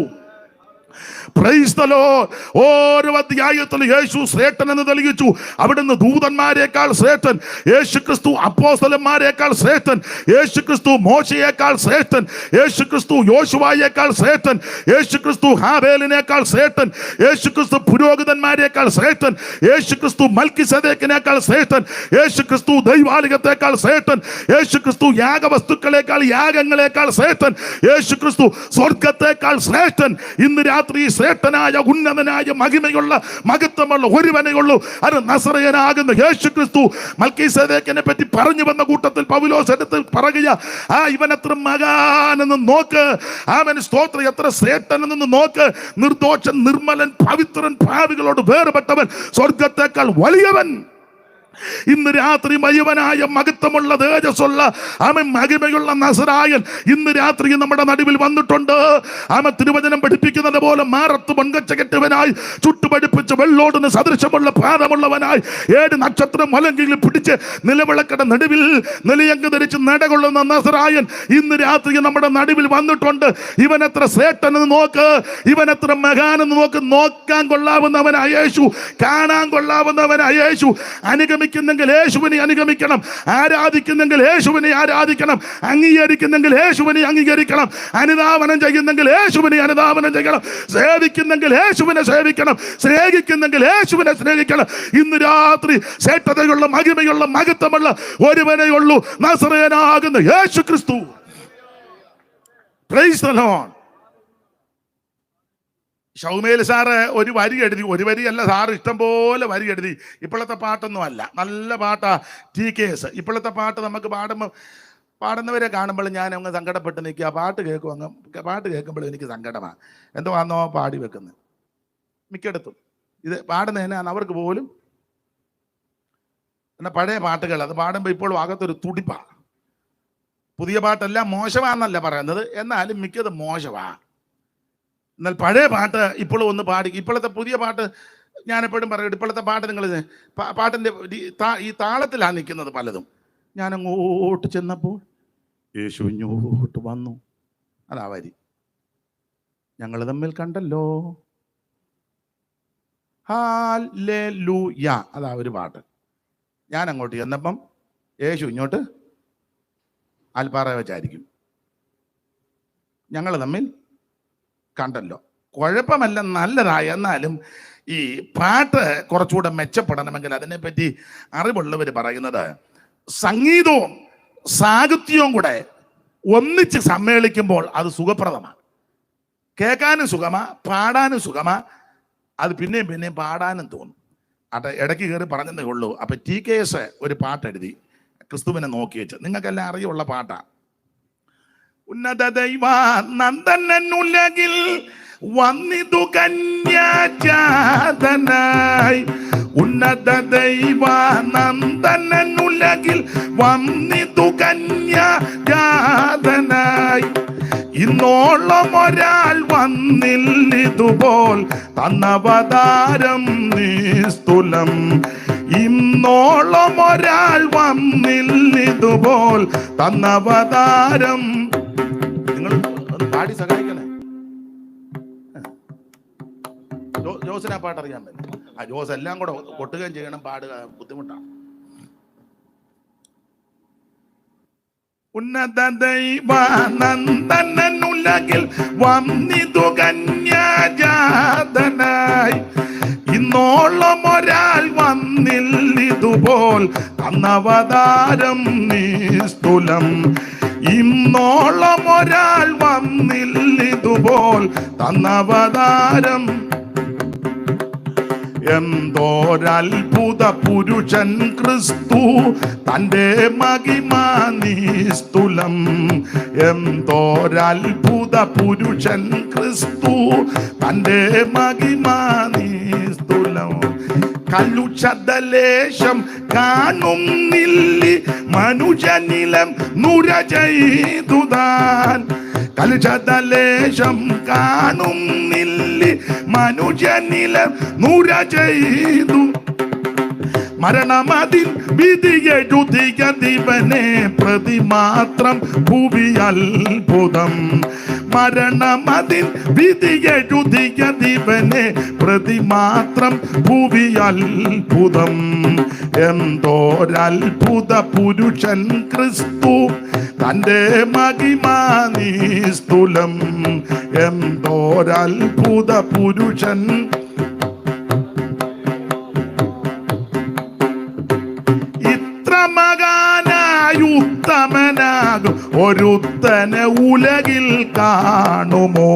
S1: Praise the Lord. ഓരോ അധ്യായത്തിൽ യേശു ശ്രേഷ്ഠൻ എന്ന് തെളിയിച്ചു. അവിടുന്ന് ദൂതന്മാരെക്കാൾ ശ്രേഷ്ഠൻ, യേശു ക്രിസ്തു അപ്പോസ്തലന്മാരെക്കാൾ ശ്രേഷ്ഠൻ, യേശു ക്രിസ്തു മോശയേക്കാൾ ശ്രേഷ്ഠൻ, യേശു ക്രിസ്തു യോശുവയേക്കാൾ ശ്രേഷ്ഠൻ, യേശു ക്രിസ്തു ഹാബേലിനേക്കാൾ ശ്രേഷ്ഠൻ, യേശു ക്രിസ്തു പുരോഹിതന്മാരെക്കാൾ ശ്രേഷ്ഠൻ, യേശു ക്രിസ്തു മൽക്കിസദേക്കിനേക്കാൾ ശ്രേഷ്ഠൻ, യേശു ക്രിസ്തു ദൈവാലയത്തേക്കാൾ ശ്രേഷ്ഠൻ, യേശു ക്രിസ്തു യാഗവസ്തുക്കളേക്കാൾ, യാഗങ്ങളേക്കാൾ ശ്രേഷ്ഠൻ, യേശു ക്രിസ്തു സ്വർഗത്തേക്കാൾ ശ്രേഷ്ഠൻ. ഇന്ന് രാത്രി ശ്രേഷ്ഠനായ ഉന്നതനായ മഹിമയുള്ള മഹത്വമുള്ള ഒരുവനേ ഉള്ളൂ. അത് നസറയനാകുന്ന യേശു ക്രിസ്തു. മൽക്കീസേദെക്കിനെ പറ്റി പറഞ്ഞു വന്ന കൂട്ടത്തിൽ പൗലോസ് എടുത്ത് പറയുക, ഇവൻ എത്ര മകാനെന്ന് നോക്ക്, അവൻ സ്തോത്രം എത്ര ശ്രേഷ്ഠനെന്ന് നോക്ക്. നിർദോഷൻ, നിർമ്മലൻ, പവിത്രൻ, പാപികളോട് വേർപെട്ടവൻ, സ്വർഗത്തെക്കാൾ വലിയവൻ. ഇന്ന് രാത്രി മയുവനായ മഹത്വമുള്ള തേജസ്സുള്ള മഹിമയുള്ള നസറായൻ ഇന്ന് രാത്രി നമ്മുടെ നടുവിൽ വന്നിട്ടുണ്ട്. തിരുവചനം പഠിപ്പിക്കുന്നത് പോലെ മാറത്ത് പൊൻകച്ചകെട്ടവനായി, ചുട്ടുപടിപ്പിച്ച് വെള്ളോടിന് സദൃശമുള്ള പാദമുള്ളവനായി, 7 നക്ഷത്രം വലങ്കിൽ പിടിച്ച് നിലവിളക്കയുടെ നടുവിൽ നിലയങ്ക് ധരിച്ച് നടകൊള്ളുന്ന നസറായൻ ഇന്ന് രാത്രി നമ്മുടെ നടുവിൽ വന്നിട്ടുണ്ട്. ഇവൻ എത്ര ശ്രേഷ്ഠനെന്ന് നോക്ക്, ഇവൻ എത്ര മഹാനെന്ന് നോക്ക്. നോക്കാൻ കൊള്ളാവുന്നവനായ യേശു, കാണാൻ കൊള്ളാവുന്നവനായ യേശു. അനുഗമിക്കുന്നെങ്കിൽ യേശുവിനെ അനുഗമിക്കണം, ആരാധിക്കുന്നെങ്കിൽ യേശുവിനെ ആരാധിക്കണം, അംഗീകരിക്കുന്നെങ്കിൽ യേശുവിനെ അംഗീകരിക്കണം, അനുധാവനം ചെയ്യുന്നെങ്കിൽ യേശുവിനെ അനുധാവനം ചെയ്യണം, സേവിക്കുന്നെങ്കിൽ യേശുവിനെ സേവിക്കണം, സ്നേഹിക്കുന്നെങ്കിൽ യേശുവിനെ സ്നേഹിക്കണം. ഇന്ന് രാത്രി ശ്രേഷ്ഠതയുള്ള മഹിമയുള്ള മഹത്വമുള്ള ഒരുവനേ ഉള്ളൂ, നസറയനാകുന്ന യേശു ക്രിസ്തു. Praise the Lord. ഷൗമേൽ സാറ് ഒരു വരി എഴുതി, ഒരു വരിയല്ല സാറ് ഇഷ്ടം പോലെ വരി എഴുതി. ഇപ്പോഴത്തെ പാട്ടൊന്നും അല്ല, നല്ല പാട്ടാ TKS. ഇപ്പോഴത്തെ പാട്ട് നമുക്ക് പാടുന്നവരെ കാണുമ്പോൾ ഞാൻ അങ്ങ് സങ്കടപ്പെട്ട് നിൽക്കുക. പാട്ട് കേൾക്കുമ്പോൾ എനിക്ക് സങ്കടമാണ്. എന്തുവാന്നോ പാടി വെക്കുന്നത് മിക്കയിടത്തും. ഇത് പാടുന്നതിനാണ് അവർക്ക് പോലും. എന്നാൽ പഴയ പാട്ടുകൾ അത് പാടുമ്പോൾ ഇപ്പോഴും അകത്തൊരു തുടിപ്പാണ്. പുതിയ പാട്ടെല്ലാം മോശമാണെന്നല്ല പറയുന്നത്, എന്നാലും മിക്കത് മോശമാണ്. എന്നാൽ പഴയ പാട്ട് ഇപ്പോഴും ഒന്ന് പാടി. ഇപ്പോഴത്തെ പുതിയ പാട്ട് ഞാൻ എപ്പോഴും പറയും, ഇപ്പോഴത്തെ പാട്ട് നിങ്ങൾ പാട്ടിൻ്റെ ഈ താളത്തിലാണ് നിൽക്കുന്നത് പലതും. ഞാൻ അങ്ങോട്ട് ചെന്നപ്പോൾ യേശു ഇങ്ങോട്ട് വന്നു, അതാ വരി. ഞങ്ങൾ തമ്മിൽ കണ്ടല്ലോ, ഹല്ലേലൂയ, അതാ ഒരു പാട്ട്. ഞാൻ അങ്ങോട്ട് ചെന്നപ്പം യേശു ഇങ്ങോട്ട് ആൽപ്പാറ വെച്ചായിരിക്കും. ഞങ്ങൾ തമ്മിൽ കണ്ടല്ലോ. കുഴപ്പമല്ല, നല്ലതായ. എന്നാലും ഈ പാട്ട് കുറച്ചുകൂടെ മെച്ചപ്പെടണമെങ്കിൽ അതിനെപ്പറ്റി അറിവുള്ളവർ പറയുന്നത് സംഗീതവും സാഹിത്യവും കൂടെ ഒന്നിച്ച് സമ്മേളിക്കുമ്പോൾ അത് സുഖപ്രദമാണ്. കേൾക്കാനും സുഖമാ, പാടാനും സുഖമാ, അത് പിന്നെയും പാടാനും തോന്നും. അത് ഇടയ്ക്ക് കയറി പറഞ്ഞതേ ഉള്ളൂ. അപ്പം TKS ഒരു പാട്ടെഴുതി ക്രിസ്തുവിനെ നോക്കി വെച്ച്. നിങ്ങൾക്കെല്ലാം അറിയുള്ള പാട്ടാ. ഉന്നത ദൈവ നന്ദനുലകിൽ വന്നിതു കന്യാജാതനായി. ഉന്നത ദൈവ നന്ദനുലകിൽ വന്നിതു കന്യാജാതനായി. ഇന്നോളം ഒരാൾ വന്നില്ലിതുപോൽ തന്നവതാരം നിസ്തുലം. ഇന്നോളം ഒരാൾ വന്നില്ലിതുപോൽ തന്നവതാരം. നിങ്ങൾ പാടി സഹായിക്കണേ. ജോസിന് ആ പാട്ട് അറിയാൻ പറ്റും. ആ ജോസ് എല്ലാം കൂടെ കൊട്ടുകയും ചെയ്യണം, പാടുക ബുദ്ധിമുട്ടാണ്. ഉന്നത ദൈവ നന്ദനുലകിൽ വന്നിതു കന്യാജാതനായി. ഇന്നോളം ഒരാൾ വന്നില്ലിതുപോൽ തന്നവതാരം നിസ്തുലം. ഇന്നോളം ഒരാൾ വന്നില്ലിതുപോൽ തന്നവതാരം. എന്തോരത്ഭുത പുരുഷൻ ക്രിസ്തു, തൻ്റെ മഹിമ നിസ്തുലം. എന്തോരത്ഭുത പുരുഷൻ ക്രിസ്തു, തൻ്റെ മഹിമ നിസ്തുലം. കലുഷദലേശം കാണുന്നില്ലി മനുജനിലം നുര ചെയ്തുതാൻ. കലുഷദലേശം കാണുന്നില്ലി മനുജനിലം നുര ചെയ്തു. മരണമതിൻ വിധിയെഴുതിയ ദിവനെ പ്രതിമാത്രം ഭൂവി അത്ഭുതം. മരണമതിൻ വിധിയെഴുതിയ ദിവനെ പ്രതിമാത്രം ഭൂവി അത്ഭുതം. എന്തോരത്ഭുത പുരുഷൻ ക്രിസ്തു, തൻ്റെ മഹിമ നിസ്തുലം. എന്തോരത്ഭുത പുരുഷൻ. ഉത്തമനാകും ഒരുത്തനെ ഉലകിൽ കാണുമോ?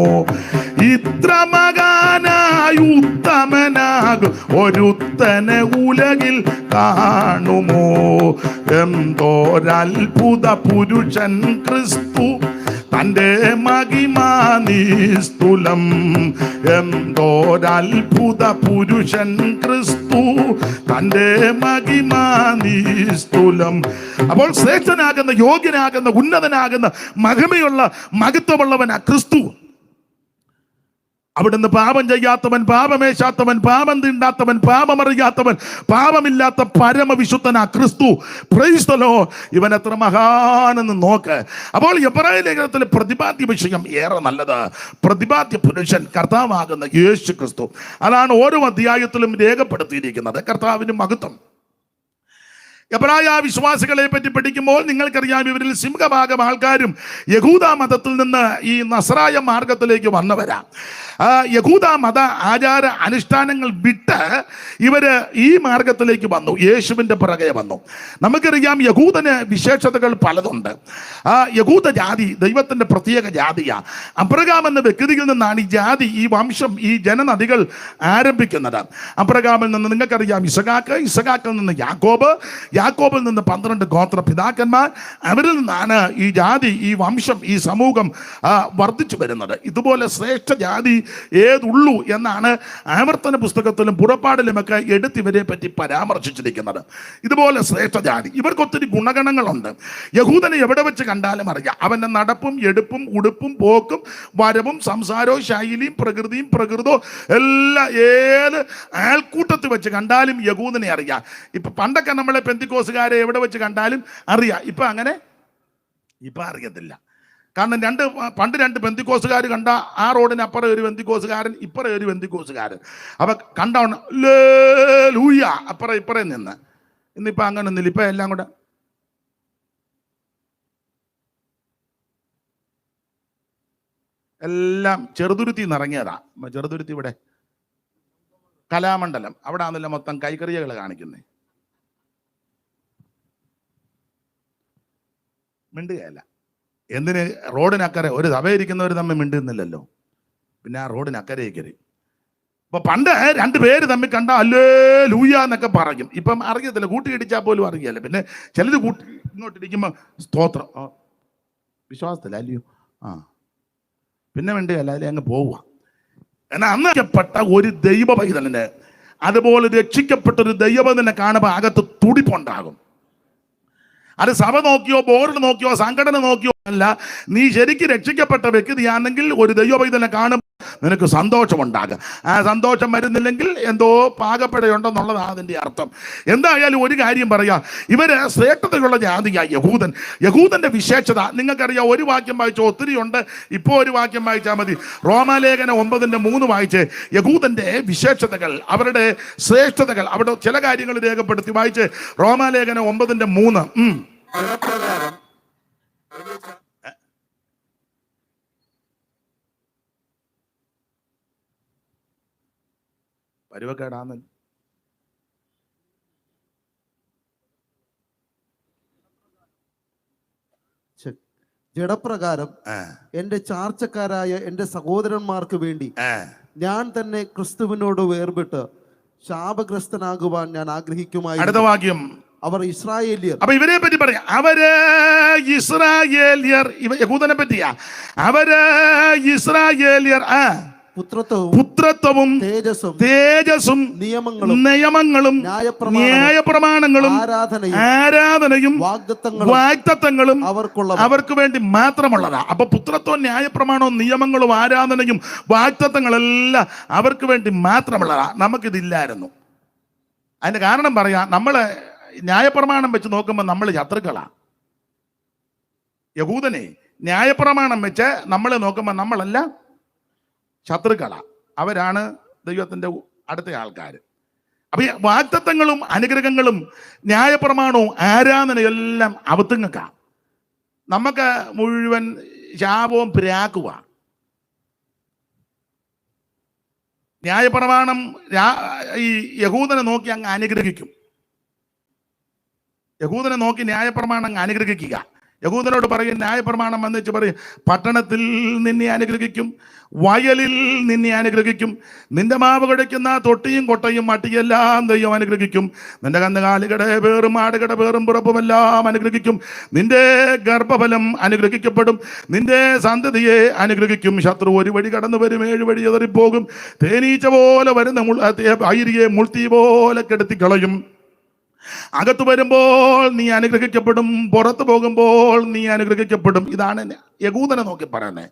S1: ഇത്ര മകാനായുത്തമനാകും സമനായി ഉത്തമനാകും ഒരുത്തനെ ഉലകിൽ കാണുമോ? എന്തോരത്ഭുത പുരുഷൻ ക്രിസ്തു, തന്റെ മഹിമാനിസ്തുലം. എന്തോരത്ഭുത പുരുഷൻ ക്രിസ്തു, തന്റെ മഹിമാനിസ്തുലം. അപ്പോൾ ശ്രേഷ്ഠനാകുന്ന, യോഗ്യനാകുന്ന, ഉന്നതനാകുന്ന, മഹിമയുള്ള, മഹത്വമുള്ളവനാ ക്രിസ്തു. അവിടുന്ന് പാപം ചെയ്യാത്തവൻ, പാപമേശാത്തവൻ, പാപം തീണ്ടാത്തവൻ, പാപമറിയാത്തവൻ, പാപമില്ലാത്ത പരമവിശുദ്ധനാ ക്രിസ്തു. Praise the Lord. ഇവൻ എത്ര മഹാനെന്ന് നോക്ക്. അപ്പോൾ എബ്രായ ലേഖനത്തിലെ പ്രതിപാദ്യ വിഷയം ഏറെ നല്ലത്. പ്രതിപാദ്യ പുരുഷൻ കർത്താവാകുന്ന യേശു ക്രിസ്തു. അതാണ് ഓരോ അധ്യായത്തിലും രേഖപ്പെടുത്തിയിരിക്കുന്നത്. കർത്താവിന് മഹത്വം. എബ്രായ വിശ്വാസികളെ പറ്റി പഠിക്കുമ്പോൾ നിങ്ങൾക്കറിയാം, ഇവരിൽ സിംഹഭാഗം ആൾക്കാരും യഹൂദ മതത്തിൽ നിന്ന് ഈ നസ്രായ മാർഗത്തിലേക്ക് വന്നവരാ. യഹൂദ മത ആചാര അനുഷ്ഠാനങ്ങൾ വിട്ട് ഇവര് ഈ മാർഗത്തിലേക്ക് വന്നു, യേശുവിൻ്റെ പിറകെ വന്നു. നമുക്കറിയാം, യഹൂദന് വിശേഷതകൾ പലതുണ്ട്. യഹൂദ ജാതി ദൈവത്തിൻ്റെ പ്രത്യേക ജാതിയാ. അബ്രഹാം എന്ന വ്യക്തിയിൽ നിന്നാണ് ഈ ജാതി, ഈ വംശം, ഈ ജനനദികൾ ആരംഭിക്കുന്നത്. അബ്രഹാമിൽ നിന്ന് നിങ്ങൾക്കറിയാം ഇസഹാക്ക്, ഇസഹാക്കിൽ നിന്ന് യാക്കോബ്, യാക്കോബിൽ നിന്ന് 12 ഗോത്ര പിതാക്കന്മാർ. അവരിൽ നിന്നാണ് ഈ ജാതി, ഈ വംശം, ഈ സമൂഹം വർദ്ധിച്ചു വരുന്നത്. ഇതുപോലെ ശ്രേഷ്ഠ ജാതി ഏതുള്ളൂ എന്നാണ് ആവർത്തന പുസ്തകത്തിലും പുറപ്പാടിലുമൊക്കെ എടുത്തിവരെ പറ്റി പരാമർശിച്ചിരിക്കുന്നത്. ഇതുപോലെ ശ്രേഷ്ഠ ജാതി. ഇവർക്ക് ഒത്തിരി ഗുണഗണങ്ങളുണ്ട്. യഹൂദനെ എവിടെ വെച്ച് കണ്ടാലും അറിയാം. അവൻ്റെ നടപ്പും എടുപ്പും ഉടുപ്പും പോക്കും വരവും സംസാരവും ശൈലിയും പ്രകൃതിയും പ്രകൃതവും എല്ലാം ഏത് ആൾക്കൂട്ടത്തിൽ വെച്ച് കണ്ടാലും യഹൂദനെ അറിയാം. ഇപ്പം പണ്ടൊക്കെ നമ്മളെ പെന്തിക്കോസുകാരെ എവിടെ വെച്ച് കണ്ടാലും അറിയാം. ഇപ്പം അങ്ങനെ ഇപ്പം അറിയത്തില്ല. കാരണം പണ്ട് രണ്ട് പെന്തിക്കോസുകാർ കണ്ട ആ റോഡിന് അപ്പുറം ഒരു പെന്തിക്കോസുകാരൻ, ഇപ്പുറം ഒരു പെന്തിക്കോസുകാരൻ. അപ്പൊ കണ്ടവണ് ലൂയ അപ്പുറം ഇപ്പുറം നിന്ന്. ഇന്നിപ്പോൾ അങ്ങനെ ഒന്നുമില്ല. ഇപ്പം എല്ലാം കൂടെ എല്ലാം ചെറുതുരുത്തി നിറങ്ങിയതാ. ചെറുതുരുത്തി ഇവിടെ കലാമണ്ഡലം, അവിടെ ആണെന്നില്ല മൊത്തം കൈക്കറിയകൾ കാണിക്കുന്നേ. മിണ്ടുകയല്ല. എന്തിന്? റോഡിനക്കരെ ഒരു സഭയിരിക്കുന്നവർ തമ്മിൽ മിണ്ടുന്നില്ലല്ലോ, പിന്നെ ആ റോഡിനക്കരയ്ക്കരി. അപ്പൊ പണ്ട് 2 പേര് തമ്മിൽ കണ്ട അല്ലേ ലൂയ എന്നൊക്കെ പറയും. ഇപ്പം അറിയത്തില്ല, കൂട്ടിയിടിച്ചാൽ പോലും അറിയല്ല. പിന്നെ ചിലത് ഇങ്ങോട്ടിരിക്കുമ്പോൾ സ്തോത്രം, വിശ്വാസത്തില്ല അല്ലയോ, പിന്നെ മിണ്ടുകയല്ല, അതിൽ അങ്ങ് പോവുക. എന്നാൽ അന്നപ്പെട്ട ഒരു ദൈവ പൈതലിന്, അതുപോലെ രക്ഷിക്കപ്പെട്ട ഒരു ദൈവപൈതലിനെ കാണുമ്പോൾ അകത്ത് തുടിപ്പുണ്ടാകും. അത് സഭ നോക്കിയോ ബോർഡ് നോക്കിയോ സംഘടന നോക്കിയോ അല്ല. നീ ശരിക്കും രക്ഷിക്കപ്പെട്ട വ്യക്തിയാണെങ്കിൽ ഒരു ദൈവപൈതലിനെ കാണുമ്പോൾ നിനക്ക് സന്തോഷമുണ്ടാകും. ആ സന്തോഷം വരുന്നില്ലെങ്കിൽ എന്തോ പാകപ്പെടയുണ്ടെന്നുള്ളതാണ് അതിൻ്റെ അർത്ഥം. എന്തായാലും ഒരു കാര്യം പറയാം, ഇവര് ശ്രേഷ്ഠതയുള്ള ജാതിയാ യഹൂദൻ. യഹൂദന്റെ വിശേഷത നിങ്ങൾക്കറിയാം. ഒരു വാക്യം വായിച്ചോ, ഒത്തിരി ഉണ്ട്. ഇപ്പോൾ ഒരു വാക്യം വായിച്ചാൽ മതി. റോമാലേഖനം 9:3 വായിച്ച് യഹൂദന്റെ വിശേഷതകൾ, അവരുടെ ശ്രേഷ്ഠതകൾ, അവിടെ ചില കാര്യങ്ങൾ രേഖപ്പെടുത്തി വായിച്ച്. റോമാലേഖനം 9:3. പരുവക്കേടാന്ന്
S2: ജഡപ്രകാരം എന്റെ ചാർച്ചക്കാരായ എന്റെ സഹോദരന്മാർക്ക് വേണ്ടി ഞാൻ തന്നെ ക്രിസ്തുവിനോട് വേർപെട്ട് ശാപഗ്രസ്തനാകുവാൻ ഞാൻ ആഗ്രഹിക്കുമായി.
S1: അടുത്ത വാക്യം,
S2: അവർ ഇസ്രായേലിയർ.
S1: അപ്പൊ ഇവരെ പറ്റി പറയാം. അവര് ഇസ്രായേലിയർ, യഹൂദനെ പറ്റിയാ. അവര് ഇസ്രായേലിയർ പുത്രത്വവും തേജസ്സും നിയമങ്ങളും ന്യായപ്രമാണങ്ങളും ആരാധനയും വാഗ്ദത്തങ്ങളും അവർക്ക് വേണ്ടി മാത്രമുള്ളതാ. അപ്പൊ പുത്രത്വവും ന്യായപ്രമാണവും നിയമങ്ങളും ആരാധനയും വാഗ്ദത്തങ്ങളെല്ലാം അവർക്ക് വേണ്ടി മാത്രമുള്ളതാ. നമുക്കിതില്ലായിരുന്നു. അതിന്റെ കാരണം പറയാം. നമ്മള് ന്യായപ്രമാണം വെച്ച് നോക്കുമ്പോൾ നമ്മൾ ശത്രുക്കളാ. യഹൂദനെ ന്യായപ്രമാണം വെച്ച് നമ്മൾ നോക്കുമ്പോൾ നമ്മളല്ല ശത്രുക്കളാ. അവരാണ് ദൈവത്തിൻ്റെ അടുത്ത ആൾക്കാർ. അപ്പൊ ഈ വാഗ്ദത്തങ്ങളും അനുഗ്രഹങ്ങളും ന്യായപ്രമാണവും ആരാധനയെല്ലാം അവത്തുങ്ങൾക്കാ. നമുക്ക് മുഴുവൻ ശാപവും പ്രാക്കുക. ന്യായപ്രമാണം ഈ യഹൂദനെ നോക്കി അങ്ങ് അനുഗ്രഹിക്കും. യഹൂദനെ നോക്കി ന്യായപ്രമാണം അങ്ങ് അനുഗ്രഹിക്കുക. യഹൂദനോട് പറയും, ന്യായപ്രമാണം വന്നിച്ച് പറയും, പട്ടണത്തിൽ നിന്നെ അനുഗ്രഹിക്കും, വയലിൽ നിന്നെ അനുഗ്രഹിക്കും, നിന്റെ മാവ് കുഴയ്ക്കുന്ന തൊട്ടിയും കൊട്ടയും മട്ടിയെല്ലാം ദൈവം അനുഗ്രഹിക്കും, നിന്റെ കന്നുകാലികളുടെ പേറും ആടുകളുടെ പേറും പുറപ്പുമെല്ലാം അനുഗ്രഹിക്കും, നിന്റെ ഗർഭഫലം അനുഗ്രഹിക്കപ്പെടും, നിന്റെ സന്തതിയെ അനുഗ്രഹിക്കും. ശത്രു ഒരു വഴി കടന്നു വരും, 7 വഴി എതറിപ്പോകും. തേനീച്ച പോലെ വരുന്ന അയിരിയെ മുൾത്തി പോലെ കെടുത്തിക്കളയും. അകത്ത് വരുമ്പോൾ നീ അനുഗ്രഹിക്കപ്പെടും, പുറത്തു പോകുമ്പോൾ നീ അനുഗ്രഹിക്കപ്പെടും. ഇതാണ് യഹൂദനെ നോക്കി പറയുന്നത്.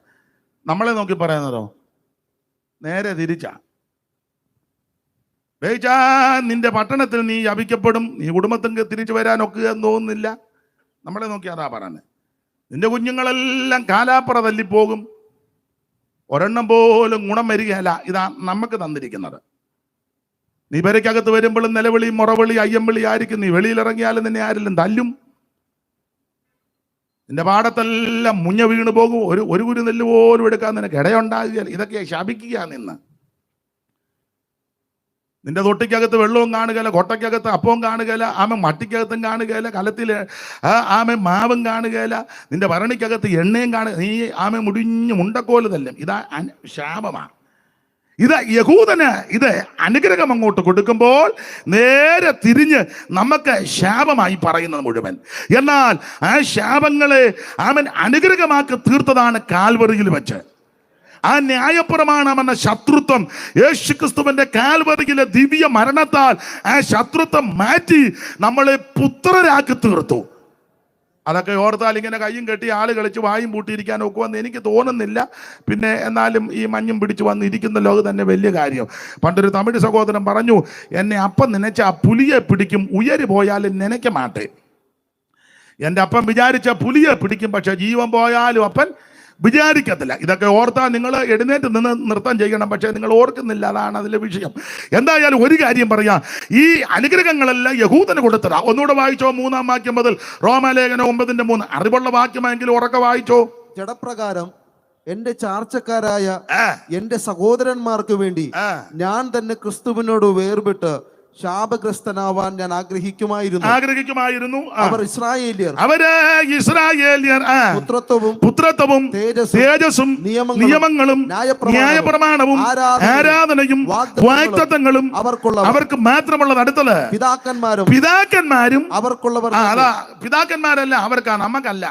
S1: നമ്മളെ നോക്കി പറയുന്നതോ നേരെ തിരിച്ചാ. നിന്റെ പട്ടണത്തിൽ നീ ശപിക്കപ്പെടും, നീ കുടുംബത്തിന് തിരിച്ചു വരാനൊക്കെ എന്ന് തോന്നുന്നില്ല. നമ്മളെ നോക്കി അതാ പറയുന്നത്. നിന്റെ കുഞ്ഞുങ്ങളെല്ലാം കാലാപ്പുറ തല്ലിപ്പോകും, ഒരെണ്ണം പോലും ഗുണം വരികയല്ല. ഇതാ നമുക്ക് തന്നിരിക്കുന്നത്. നീ പെരയ്ക്കകത്ത് വരുമ്പോഴും നിലവിളി, മുറവിളി, അയ്യംവിളി ആയിരിക്കും. നീ വെളിയിലിറങ്ങിയാലും നിന്നെ ആരെങ്കിലും തല്ലും. നിന്റെ പാടത്തെല്ലാം മുഞ്ഞ വീണ് പോകും. ഒരു കുരു നെല്ല് പോലും എടുക്കാൻ നിനക്ക് ഇടയുണ്ടാകുകയില്ല. ഇതൊക്കെ ശപിക്കുക നിന്ന്. നിന്റെ തൊട്ടിക്കകത്ത് വെള്ളവും കാണുകയില്ല, കൊട്ടയ്ക്കകത്ത് അപ്പവും കാണുകയില്ല, മട്ടിക്കകത്തും കാണുകയില്ല, കലത്തിൽ മാവും കാണുകയില്ല, നിന്റെ ഭരണിക്കകത്ത് എണ്ണയും നീ മുടിഞ്ഞ് മുണ്ടക്കോല് തല്ലും. ഇതാ ശാപമാണ്. ഇത് യഹൂദന് ഇത് അനുഗ്രഹം അങ്ങോട്ട് കൊടുക്കുമ്പോൾ നേരെ തിരിഞ്ഞ് നമുക്ക് ശാപമായി പറയുന്നത് മുഴുവൻ. എന്നാൽ ആ ശാപങ്ങളെ അവൻ അനുഗ്രഹമാക്കി തീർത്തതാണ് കാൽവറിയിൽ വെച്ച്. ആ ന്യായപ്രമാണം എന്ന ശത്രുത്വം യേശുക്രിസ്തുവിന്റെ കാൽവറിയിലെ ദിവ്യ മരണത്താൽ ആ ശത്രുത്വം മാറ്റി നമ്മളെ പുത്രരാക്കി തീർത്തു. അതൊക്കെ ഓർത്താൽ ഇങ്ങനെ കയ്യും കെട്ടി ആള് കളിച്ച് വായും പൂട്ടിയിരിക്കാൻ ഒക്കുമെന്ന് എനിക്ക് തോന്നുന്നില്ല. പിന്നെ എന്നാലും ഈ മഞ്ഞും പിടിച്ച് വന്നിരിക്കുന്നല്ലോ, അത് തന്നെ വലിയ കാര്യം. പണ്ടൊരു തമിഴ് സഹോദരൻ പറഞ്ഞു, എന്നെ അപ്പം നനച്ച ആ പുലിയെ പിടിക്കും, ഉയര് പോയാലും നനയ്ക്ക മാട്ടെ. എൻ്റെ അപ്പം വിചാരിച്ച പുലിയെ പിടിക്കും, പക്ഷെ ജീവൻ പോയാലും അപ്പൻ വിചാരിക്കത്തില്ല. ഇതൊക്കെ ഓർത്താൽ നിങ്ങൾ എഴുന്നേറ്റ് നിന്ന് നൃത്തം ചെയ്യണം, പക്ഷേ നിങ്ങൾ ഓർക്കുന്നില്ല. അതാണ് അതിലെ വിഷയം. എന്തായാലും ഒരു കാര്യം പറയാം, ഈ അനുഗ്രഹങ്ങളെല്ലാം യഹൂദന് കൊടുത്തതാ. ഒന്നുകൂടെ വായിച്ചോ, 3-ാം വാക്യം മുതൽ. റോമാലേഖനം 9:3. അറിവുള്ള വാക്യമെങ്കിലും ഉറക്കെ വായിച്ചോ.
S2: ജഡപ്രകാരം എന്റെ ചാർച്ചക്കാരായ എന്റെ സഹോദരന്മാർക്ക് വേണ്ടി ഞാൻ തന്നെ ക്രിസ്തുവിനോട് വേർപെട്ട് ശാപഗ്രസ്തനാവാൻ ഞാൻ ആഗ്രഹിക്കുമായിരുന്നു. അവർ ഇസ്രായേലിയർ, പുത്രത്വവും തേജസ്സും നിയമങ്ങളും ന്യായപ്രമാണവും ആരാധനയും വാഗ്ദത്തങ്ങളും അവർക്ക് മാത്രമുള്ളത്. അടുത്തത് പിതാക്കന്മാരും അവർക്കുള്ളവർ. പിതാക്കന്മാരല്ല അവർക്കാണ്, നമുക്കല്ല.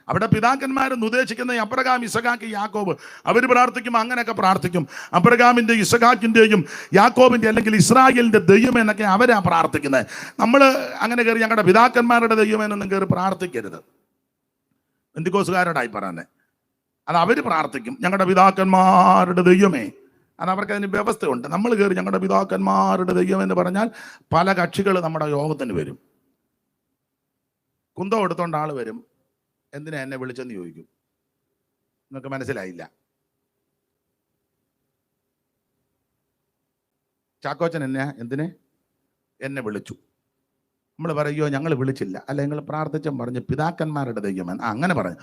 S2: അവിടെ പിതാക്കന്മാരെന്ന് ഉദ്ദേശിക്കുന്ന അബ്രഹാം, ഇസഹാക്ക്, യാക്കോബ്. അവർ പ്രാർത്ഥിക്കും, അങ്ങനെയൊക്കെ പ്രാർത്ഥിക്കും. അബ്രഹാമിന്റെ, ഇസഹാക്കിന്റെയും യാക്കോബിന്റെ അല്ലെങ്കിൽ ഇസ്രായേലിന്റെ ദൈവം എന്നൊക്കെ അവരാ പ്രാർത്ഥിക്കുന്നത്. നമ്മൾ അങ്ങനെ കയറി ഞങ്ങളുടെ പിതാക്കന്മാരുടെ ദൈവം എന്നൊന്നും കയറി പ്രാർത്ഥിക്കരുത്. പെന്തിക്കോസുകാരോടായി പറയുന്നത്. അത് അവർ പ്രാർത്ഥിക്കും, ഞങ്ങളുടെ പിതാക്കന്മാരുടെ ദൈവമേ. അത് അവർക്ക് അതിന് വ്യവസ്ഥയുണ്ട്. നമ്മൾ കയറി ഞങ്ങളുടെ പിതാക്കന്മാരുടെ ദൈവം എന്ന് പറഞ്ഞാൽ പല കക്ഷികൾ നമ്മുടെ യോഗത്തിന് വരും. കുന്തം എടുത്തോണ്ട് ആൾ വരും. എന്തിനാ എന്നെ വിളിച്ചെന്ന് ചോദിക്കും. നിങ്ങൾക്ക് മനസ്സിലായില്ല. ചാക്കോച്ചൻ എന്നെ വിളിച്ചു. നമ്മൾ പറയുമോ ഞങ്ങൾ വിളിച്ചില്ല, അല്ല നിങ്ങൾ പ്രാർത്ഥിച്ചും പറഞ്ഞ് പിതാക്കന്മാരുടെ ദൈവമെന്ന് അങ്ങനെ പറഞ്ഞു.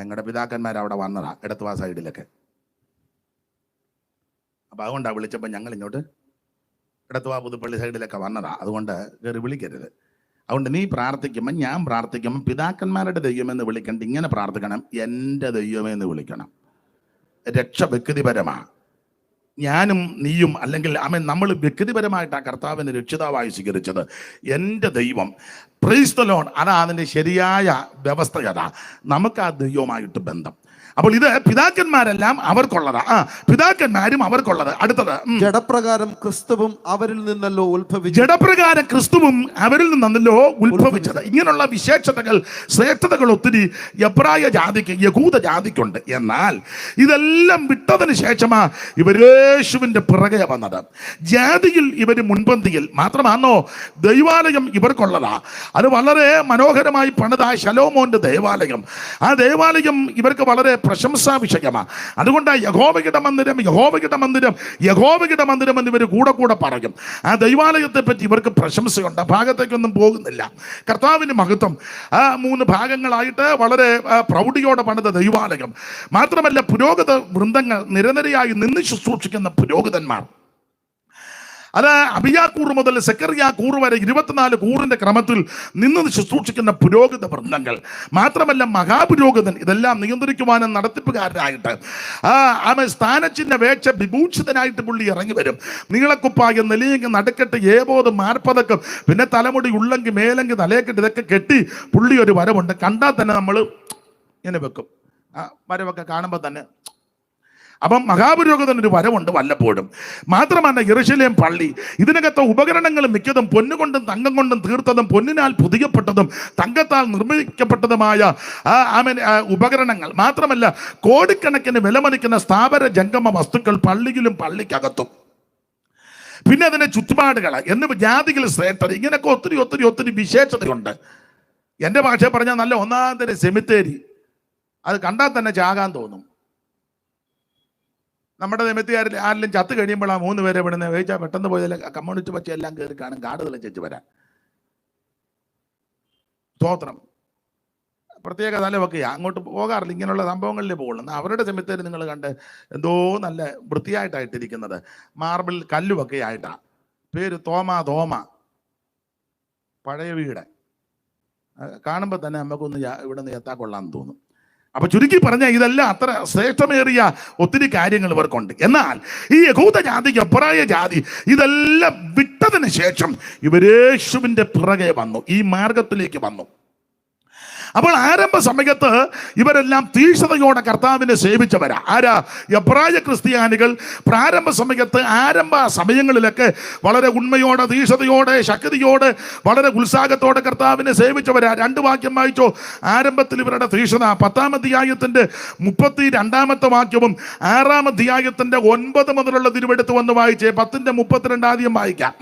S2: ഞങ്ങളുടെ പിതാക്കന്മാർ അവിടെ വന്നതാ, എടത്തുവാ സൈഡിലൊക്കെ. അപ്പം അതുകൊണ്ടാണ് വിളിച്ചപ്പോൾ ഞങ്ങൾ ഇങ്ങോട്ട് എടത്തുവാ പുതുപ്പള്ളി സൈഡിലൊക്കെ വന്നതാ. അതുകൊണ്ട് കയറി വിളിക്കരുത്. അതുകൊണ്ട് നീ പ്രാർത്ഥിക്കുമ്പോൾ, ഞാൻ പ്രാർത്ഥിക്കുമ്പോൾ പിതാക്കന്മാരുടെ ദൈവമെന്ന് വിളിക്കണ്ട, ഇങ്ങനെ പ്രാർത്ഥിക്കണം, എൻ്റെ ദൈവമെന്ന് വിളിക്കണം. രക്ഷ വ്യക്തിപരമാണ്. ഞാനും നീയും അല്ലെങ്കിൽ നമ്മൾ വ്യക്തിപരമായിട്ട് ആ കർത്താവിനെ രക്ഷിതാവായി സ്വീകരിച്ചത്. എൻ്റെ ദൈവം, പ്രൈസ് ദി ലോർഡ്. അതാ അതിൻ്റെ ശരിയായ വ്യവസ്ഥ. അതാ നമുക്ക് ആ ദൈവവുമായിട്ട് ബന്ധം. അപ്പോൾ ഇത് പിതാക്കന്മാരെല്ലാം അവർക്കുള്ളതാ, പിതാക്കന്മാരും അവർക്കുള്ളത്. അടുത്തത് ജഡപ്രകാരം ക്രിസ്തുവും അവരിൽ നിന്നല്ലോ ഉത്ഭവിച്ചത്.
S1: ജഡപ്രകാരം ക്രിസ്തുവും അവരിൽ നിന്നല്ലോ ഉത്ഭവിച്ചത്. ഇങ്ങനെയുള്ള വിശേഷതകൾ, ശ്രേഷ്ഠതകൾ ഒത്തിരി എബ്രായ ജാതിക്ക്, യഹൂദ ജാതിക്കുണ്ട്. എന്നാൽ ഇതെല്ലാം വിട്ടതിന് ശേഷമാ ഇവർ യേശുവിന്റെ പിറകെ വന്നത്. ജാതിയിൽ ഇവർ മുൻപന്തിയിൽ. മാത്രമാണോ ദൈവാലയം ഇവർക്കുള്ളതാ. അത് വളരെ മനോഹരമായി പണിത ശലോമോന്റെ ദേവാലയം. ആ ദേവാലയം ഇവർക്ക് വളരെ പ്രശംസാ വിഷയമാണ്. അതുകൊണ്ടാണ് യഹോവയുടെ മന്ദിരം എന്ന് ഇവർ കൂടെ പറയും. ആ ദൈവാലയത്തെ പറ്റി ഇവർക്ക് പ്രശംസയുണ്ട്. ഭാഗത്തേക്കൊന്നും പോകുന്നില്ല. കർത്താവിന്റെ മഹത്വം. 3 ഭാഗങ്ങളായിട്ട് വളരെ പ്രൗഢിയോടെ പണിത ദൈവാലയം. മാത്രമല്ല പുരോഹിത വൃന്ദങ്ങൾ, നിരനിരയായി നിന്ന് ശുശ്രൂഷിക്കുന്ന പുരോഹിതന്മാർ. അത് അബിയാക്കൂർ മുതൽ സെക്കറിയാക്കൂർ വരെ 24 കൂറിന്റെ ക്രമത്തിൽ നിന്ന് ശുശ്രൂഷിക്കുന്ന പുരോഹിത വൃന്ദങ്ങൾ, മാത്രമല്ല മഹാപുരോഹിതൻ ഇതെല്ലാം നിയന്ത്രിക്കുവാനും നടത്തിപ്പുകാരനായിട്ട് അവൻ സ്ഥാനചിഹ്ന വേക്ഷ വിഭൂഷിതനായിട്ട് പുള്ളി ഇറങ്ങി വരും. നീളക്കുപ്പായ, നെലിയെങ്കിൽ നടുക്കെട്ട്, ഏബോധ്, മാർപ്പതക്കം, പിന്നെ തലമുടി ഉള്ളെങ്കിൽ മേലെങ്കിൽ തലയെക്കെട്ട്, ഇതൊക്കെ കെട്ടി പുള്ളി ഒരു വരവുണ്ട്. കണ്ടാൽ തന്നെ നമ്മൾ ഇങ്ങനെ വെക്കും, വരവൊക്കെ കാണുമ്പോൾ തന്നെ. അപ്പം മഹാപുരോഹിതൻ ഒരു വരവുണ്ട് വല്ലപ്പോഴും. മാത്രമല്ല യെരൂശലേം പള്ളി, ഇതിനകത്തെ ഉപകരണങ്ങൾ മിക്കതും പൊന്നുകൊണ്ടും തങ്കം കൊണ്ടും തീർത്തതും പൊന്നിനാൽ പുതിയപ്പെട്ടതും തങ്കത്താൽ നിർമ്മിക്കപ്പെട്ടതുമായ ഉപകരണങ്ങൾ, മാത്രമല്ല കോടിക്കണക്കിന് വിലമതിക്കുന്ന സ്ഥാപന ജംഗമ വസ്തുക്കൾ പള്ളിയിലും പള്ളിക്കകത്തും. പിന്നെ അതിന്റെ ചുറ്റുപാടുകൾ എന്നിവ ജാതികൾ ശ്രേഷ്ഠത, ഇങ്ങനെയൊക്കെ ഒത്തിരി ഒത്തിരി ഒത്തിരി വിശേഷതയുണ്ട്. എൻ്റെ ഭാഷ പറഞ്ഞാൽ നല്ല ഒന്നാം തരം സെമിത്തേരി, അത് കണ്ടാൽ തന്നെ ചാകാൻ തോന്നും. നമ്മുടെ നിമിത്തിയാരിൽ ആരെങ്കിലും ചത്ത് കഴിയുമ്പോൾ ആ 3 പേരെ വിടുന്ന വേവിച്ചാൽ പെട്ടെന്ന് പോയതിൽ കമ്മ്യൂണിസ്റ്റ് പച്ച എല്ലാം കയറി കാണും, കാട് തെളിച്ചു വരാൻ. സ്തോത്രം. പ്രത്യേക തലവൊക്കെയാ, അങ്ങോട്ട് പോകാറില്ല, ഇങ്ങനെയുള്ള സംഭവങ്ങളിലേ പോകുള്ളൂ. അവരുടെ സെമിത്തേരി നിങ്ങൾ കണ്ട് എന്തോ നല്ല വൃത്തിയായിട്ടായിട്ടിരിക്കുന്നത്, മാർബിൾ കല്ലുമൊക്കെ ആയിട്ടാ. പേര് തോമ, പഴയ വീട്. കാണുമ്പോൾ തന്നെ നമുക്കൊന്ന് ഇവിടെ നിന്ന് എത്താൻ കൊള്ളാമെന്ന് തോന്നും. അപ്പൊ ചുരുക്കി പറഞ്ഞാൽ ഇതെല്ലാം അത്ര ശ്രേഷ്ഠമേറിയ ഒത്തിരി കാര്യങ്ങൾ ഇവർക്കുണ്ട്. എന്നാൽ ഈ യഹൂദ ജാതി, എബ്രായ ജാതി ഇതെല്ലാം വിട്ടതിന് ശേഷം ഇവരേശുവിന്റെ പിറകെ വന്നു, ഈ മാർഗത്തിലേക്ക് വന്നു. അപ്പോൾ ആരംഭ സമയത്ത് ഇവരെല്ലാം തീക്ഷ്ണതയോടെ കർത്താവിനെ സേവിച്ചവരാ. ആരാ? എബ്രായ ക്രിസ്ത്യാനികൾ. പ്രാരംഭ സമയത്ത് ആരംഭ സമയങ്ങളിലൊക്കെ വളരെ ഉണ്മയോടെ, തീക്ഷ്ണതയോടെ, ശക്തിയോടെ, വളരെ ഉത്സാഹത്തോടെ കർത്താവിനെ സേവിച്ചവരാ. 2 വാക്യം വായിച്ചോ. ആരംഭത്തിൽ ഇവരുടെ തീക്ഷ്ണത 10-ാം അധ്യായത്തിന്റെ 32-ാമത്തെ വാക്യവും 6-ാം അധ്യായത്തിന്റെ 9 മുതലുള്ള തിരുവെടുത്ത് വന്ന് വായിച്ചേ. 10-ന്റെ 32 ആദ്യം വായിക്കാം.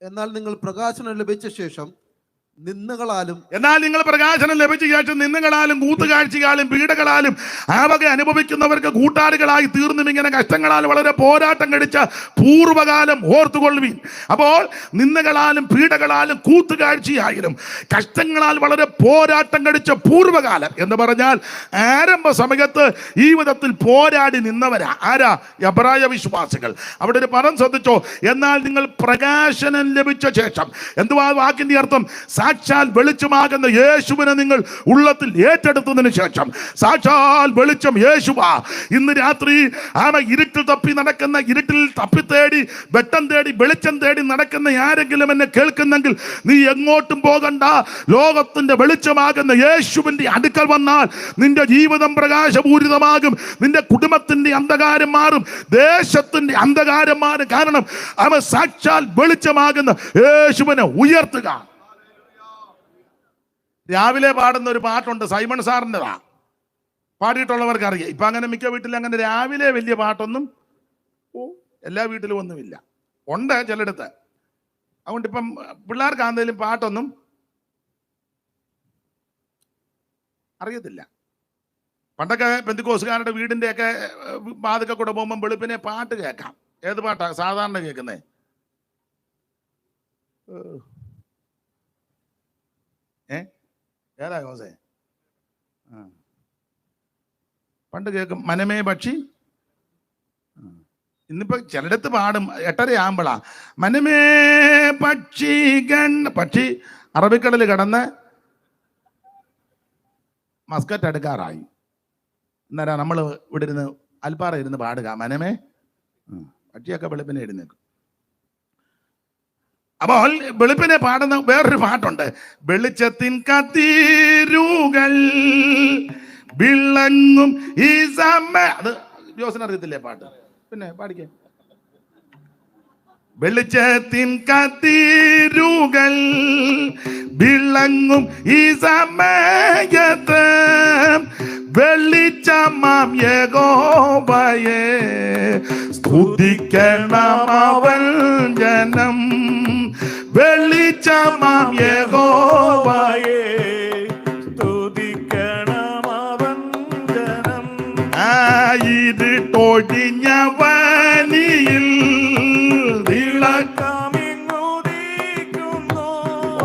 S3: എന്നാൽ നിങ്ങൾ പ്രകാശനം ലഭിച്ച ശേഷം നിന്ദകളാലും കൂത്തുകാഴ്ചയാലും പീഡകളാലും ആവക അനുഭവിക്കുന്നവർക്ക് കൂട്ടാളികളായി തീർന്നും ഇങ്ങനെ കഷ്ടങ്ങളാൽ വളരെ പോരാട്ടം കഴിച്ച പൂർവ്വകാലം ഓർത്തുകൊള്ളുവീൻ. അപ്പോൾ നിന്ദകളാലും പീഡകളാലും കൂത്തുകാഴ്ചയായാലും കഷ്ടങ്ങളാൽ വളരെ പോരാട്ടം കഴിച്ച പൂർവ്വകാലം എന്ന് പറഞ്ഞാൽ ആരംഭ സമയത്ത് ഈ വിധത്തിൽ പോരാടി നിന്നവരാ. ആരാ? എബ്രായ വിശ്വാസികൾ. അവിടെ ഒരു പദം ശ്രദ്ധിച്ചോ. എന്നാൽ നിങ്ങൾ പ്രകാശനം ലഭിച്ച ശേഷം. എന്തുവാ വാക്കിന്റെ അർത്ഥം? സാക്ഷാൽ വെളിച്ചമാകുന്ന യേശുവിനെ നിങ്ങൾ ഉള്ളത്തിൽ ഏറ്റെടുത്തതിന് ശേഷം. സാക്ഷാൽ വെളിച്ചം യേശുവാ. ഇന്ന് രാത്രി ഇരുട്ടിൽ തപ്പി നടക്കുന്ന, ഇരുട്ടിൽ തപ്പിത്തേടി വെട്ടം തേടി വെളിച്ചം തേടി നടക്കുന്ന ആരെങ്കിലും എന്നെ കേൾക്കുന്നെങ്കിൽ നീ എങ്ങോട്ടും പോകണ്ട. ലോകത്തിന്റെ വെളിച്ചമാകുന്ന യേശുവിന്റെ അടുക്കൽ വന്നാൽ നിന്റെ ജീവിതം പ്രകാശപൂരിതമാകും. നിന്റെ കുടുംബത്തിന്റെ അന്ധകാരം മാറും, ദേശത്തിന്റെ അന്ധകാരം മാറും. കാരണം അവൻ സാക്ഷാൽ വെളിച്ചമാകുന്ന യേശുവിനെ ഉയർത്തുക. രാവിലെ പാടുന്ന ഒരു പാട്ടുണ്ട്, സൈമൺ സാറിൻ്റെതാ. പാടിയിട്ടുള്ളവർക്ക് അറിയാം. ഇപ്പം അങ്ങനെ മിക്ക വീട്ടിലും അങ്ങനെ രാവിലെ വലിയ പാട്ടൊന്നും എല്ലാ വീട്ടിലും ഒന്നുമില്ല. ഉണ്ട് ചിലയിടത്ത്. അതുകൊണ്ട് ഇപ്പം പിള്ളേർക്ക് ആണെങ്കിലും പാട്ടൊന്നും അറിയത്തില്ല. പണ്ടൊക്കെ പെന്തിക്കോസുകാരുടെ വീടിൻ്റെയൊക്കെ വാതിൽക്കൽ കൂടെ പോകുമ്പം വെളുപ്പിനെ പാട്ട് കേൾക്കാം. ഏത് പാട്ടാ സാധാരണ കേൾക്കുന്നേ? ഏതാ ജോസേ? പണ്ട് കേൾക്കും മനമേ പക്ഷി. ഇന്നിപ്പോ ചിലടത്ത് പാടും 8:30 ആകുമ്പോഴാ മനമേ പക്ഷി പക്ഷി അറബിക്കടൽ കടന്ന് മസ്കറ്റ് അടുക്കാറായി. അന്നേരം നമ്മൾ ഇവിടെ ഇരുന്ന് അൽപ്പാറ ഇരുന്ന് പാടുക മനമേ. പക്ഷിയൊക്കെ വെളുപ്പിനെ എഴുന്നേക്കും. അപ്പോൾ വെളുപ്പിനെ പാടുന്ന വേറൊരു പാട്ടുണ്ട്. വെളിച്ചത്തിൻ കതിരുകൾ വിളങ്ങും ഈ അത് ജോസിന് അറിയത്തില്ലേ പാട്ട്? പിന്നെ പാടിക്കേ. വെളിച്ചത്തിൻ കതിരുകൾ വിളങ്ങും ഈ സമയത്ത് വെളിച്ചമാം യഹോവയെ സ്തുതിക്കണം അവൻ ജനം. വെളിച്ചമാം യഹോവയെ സ്തുതിക്കണം അവൻ ജനം. ഇരുട്ടൊഴിഞ്ഞ വനിയിൽ തിളക്കമിങ്ങുദിക്കുന്നു.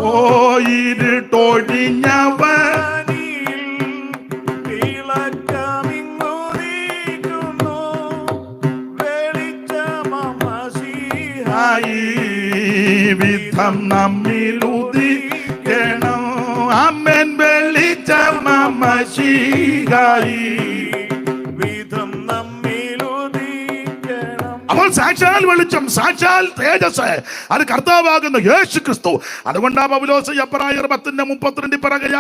S3: ഓ ഇരുട്ടൊഴിഞ്ഞ വനിയിൽ തിളക്കം വിധം നമ്മിലുദിക്കണം. ആമേൻ. വെളിച്ചം മശീഹായി
S4: വിധം നമ്മിലുദിക്കണം.
S3: അപ്പോൾ സാക്ഷാൽ വെളിച്ചം, സാക്ഷാൽ തേജസ്, അത് കർത്താവാകുന്ന യേശു ക്രിസ്തു. അതുകൊണ്ടാ പൗലോസ് എബ്രായർ 10:32 പറയുക,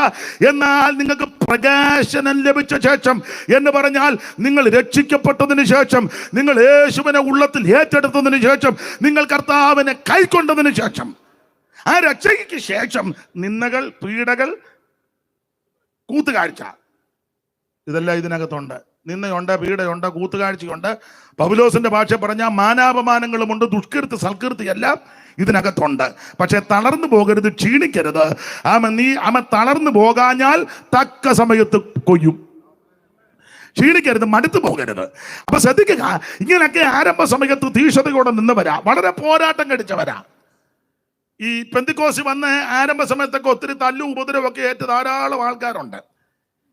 S3: എന്നാൽ നിങ്ങൾക്ക് പ്രകാശനം ലഭിച്ച ശേഷം എന്ന് പറഞ്ഞാൽ നിങ്ങൾ രക്ഷിക്കപ്പെട്ടതിന് ശേഷം, നിങ്ങൾ യേശുവിനെ ഉള്ളത്തിൽ ഏറ്റെടുത്തതിന് ശേഷം, നിങ്ങൾ കർത്താവിനെ കൈക്കൊണ്ടതിന് ശേഷം, ആ രക്ഷയ്ക്ക് ശേഷം നിന്ദകൾ, പീഡകൾ, കൂത്തുകാഴ്ച, ഇതെല്ലാം ഇതിനകത്തുണ്ട്. നിന്നയുണ്ട്, പീഡയുണ്ട്, കൂത്തുകാഴ്ചയുണ്ട്. പൗലോസിന്റെ ഭാഷ പറഞ്ഞാൽ മാനാപമാനങ്ങളുമുണ്ട്, ദുഷ്കീർത്തി സൽകീർത്തി എല്ലാം ഇതിനകത്തുണ്ട്. പക്ഷെ തളർന്നു പോകരുത്, ക്ഷീണിക്കരുത്. ആമ തളർന്നു പോകാഞ്ഞാൽ തക്ക സമയത്ത് കൊയ്യും. ക്ഷീണിക്കരുത്, മടുത്തു പോകരുത്. അപ്പൊ ശ്രദ്ധിക്കുക, ഇങ്ങനെയൊക്കെ ആരംഭ സമയത്ത് തീക്ഷണതയോടെ നിന്നവരാ, വളരെ പോരാട്ടം കഴിച്ചവരാ. ഈ പെന്തിക്കോസ് വന്ന് ആരംഭ സമയത്തൊക്കെ ഒത്തിരി തല്ലും ഉപദ്രവമൊക്കെ ഏറ്റ് ധാരാളം ആൾക്കാരുണ്ട്.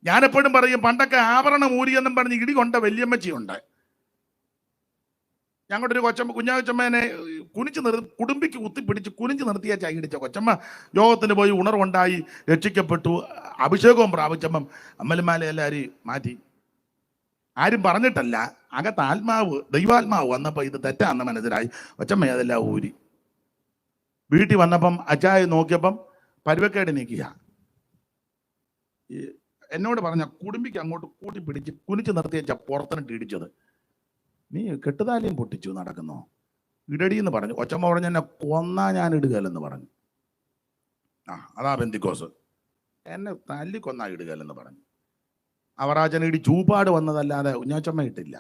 S3: ഞാനെപ്പോഴും പറയും, പണ്ടൊക്കെ ആവരണം ഊരിയെന്നും പറഞ്ഞ് ഇടി കൊണ്ട വല്യമ്മച്ചിയുണ്ട്. ഞങ്ങളുടെ ഒരു കുഞ്ഞാച്ചമ്മേനെ കുടുംബിക്ക് കുത്തിപ്പിടിച്ച് കുനിച്ച് നിർത്തിയ ചായിടിച്ച കൊച്ചമ്മ യോഗത്തിന് പോയി ഉണർവുണ്ടായി, രക്ഷിക്കപ്പെട്ടു, അഭിഷേകവും പ്രാപിച്ചമ്മം അമ്മലമാല എല്ലാവരും മാറ്റി. ആരും പറഞ്ഞിട്ടല്ല, അകത്ത് ആത്മാവ്, ദൈവാത്മാവ് വന്നപ്പോൾ ഇത് തെറ്റാന്ന് മനസ്സിലായി. കൊച്ചമ്മ അതെല്ലാം ഊരി. വീട്ടിൽ വന്നപ്പം അച്ചായ നോക്കിയപ്പം പരുവക്കേട് നീക്കിയ. എന്നോട് പറഞ്ഞ കുടുംബിക്ക് അങ്ങോട്ട് കൂട്ടിപ്പിടിച്ച് കുനിച്ച് നിർത്തിയ പുറത്തിനിട്ട് ഇടിച്ചത്. നീ കെട്ടുതാലിയും പൊട്ടിച്ചു നടക്കുന്നോ? ഇടടിയെന്ന് പറഞ്ഞു. കൊച്ചമ്മ പറഞ്ഞു, എന്നെ കൊന്നാ ഞാൻ ഇടുകയല്ലെന്ന് പറഞ്ഞു. അതാ പെന്തിക്കോസ്. എന്നെ തല്ലി കൊന്നാ ഇടുകയല്ലെന്ന് പറഞ്ഞു. അവറാച്ചൻ ഇടി ചൂപ്പാട് വന്നതല്ലാതെ കുഞ്ഞാച്ചമ്മ ഇട്ടില്ല.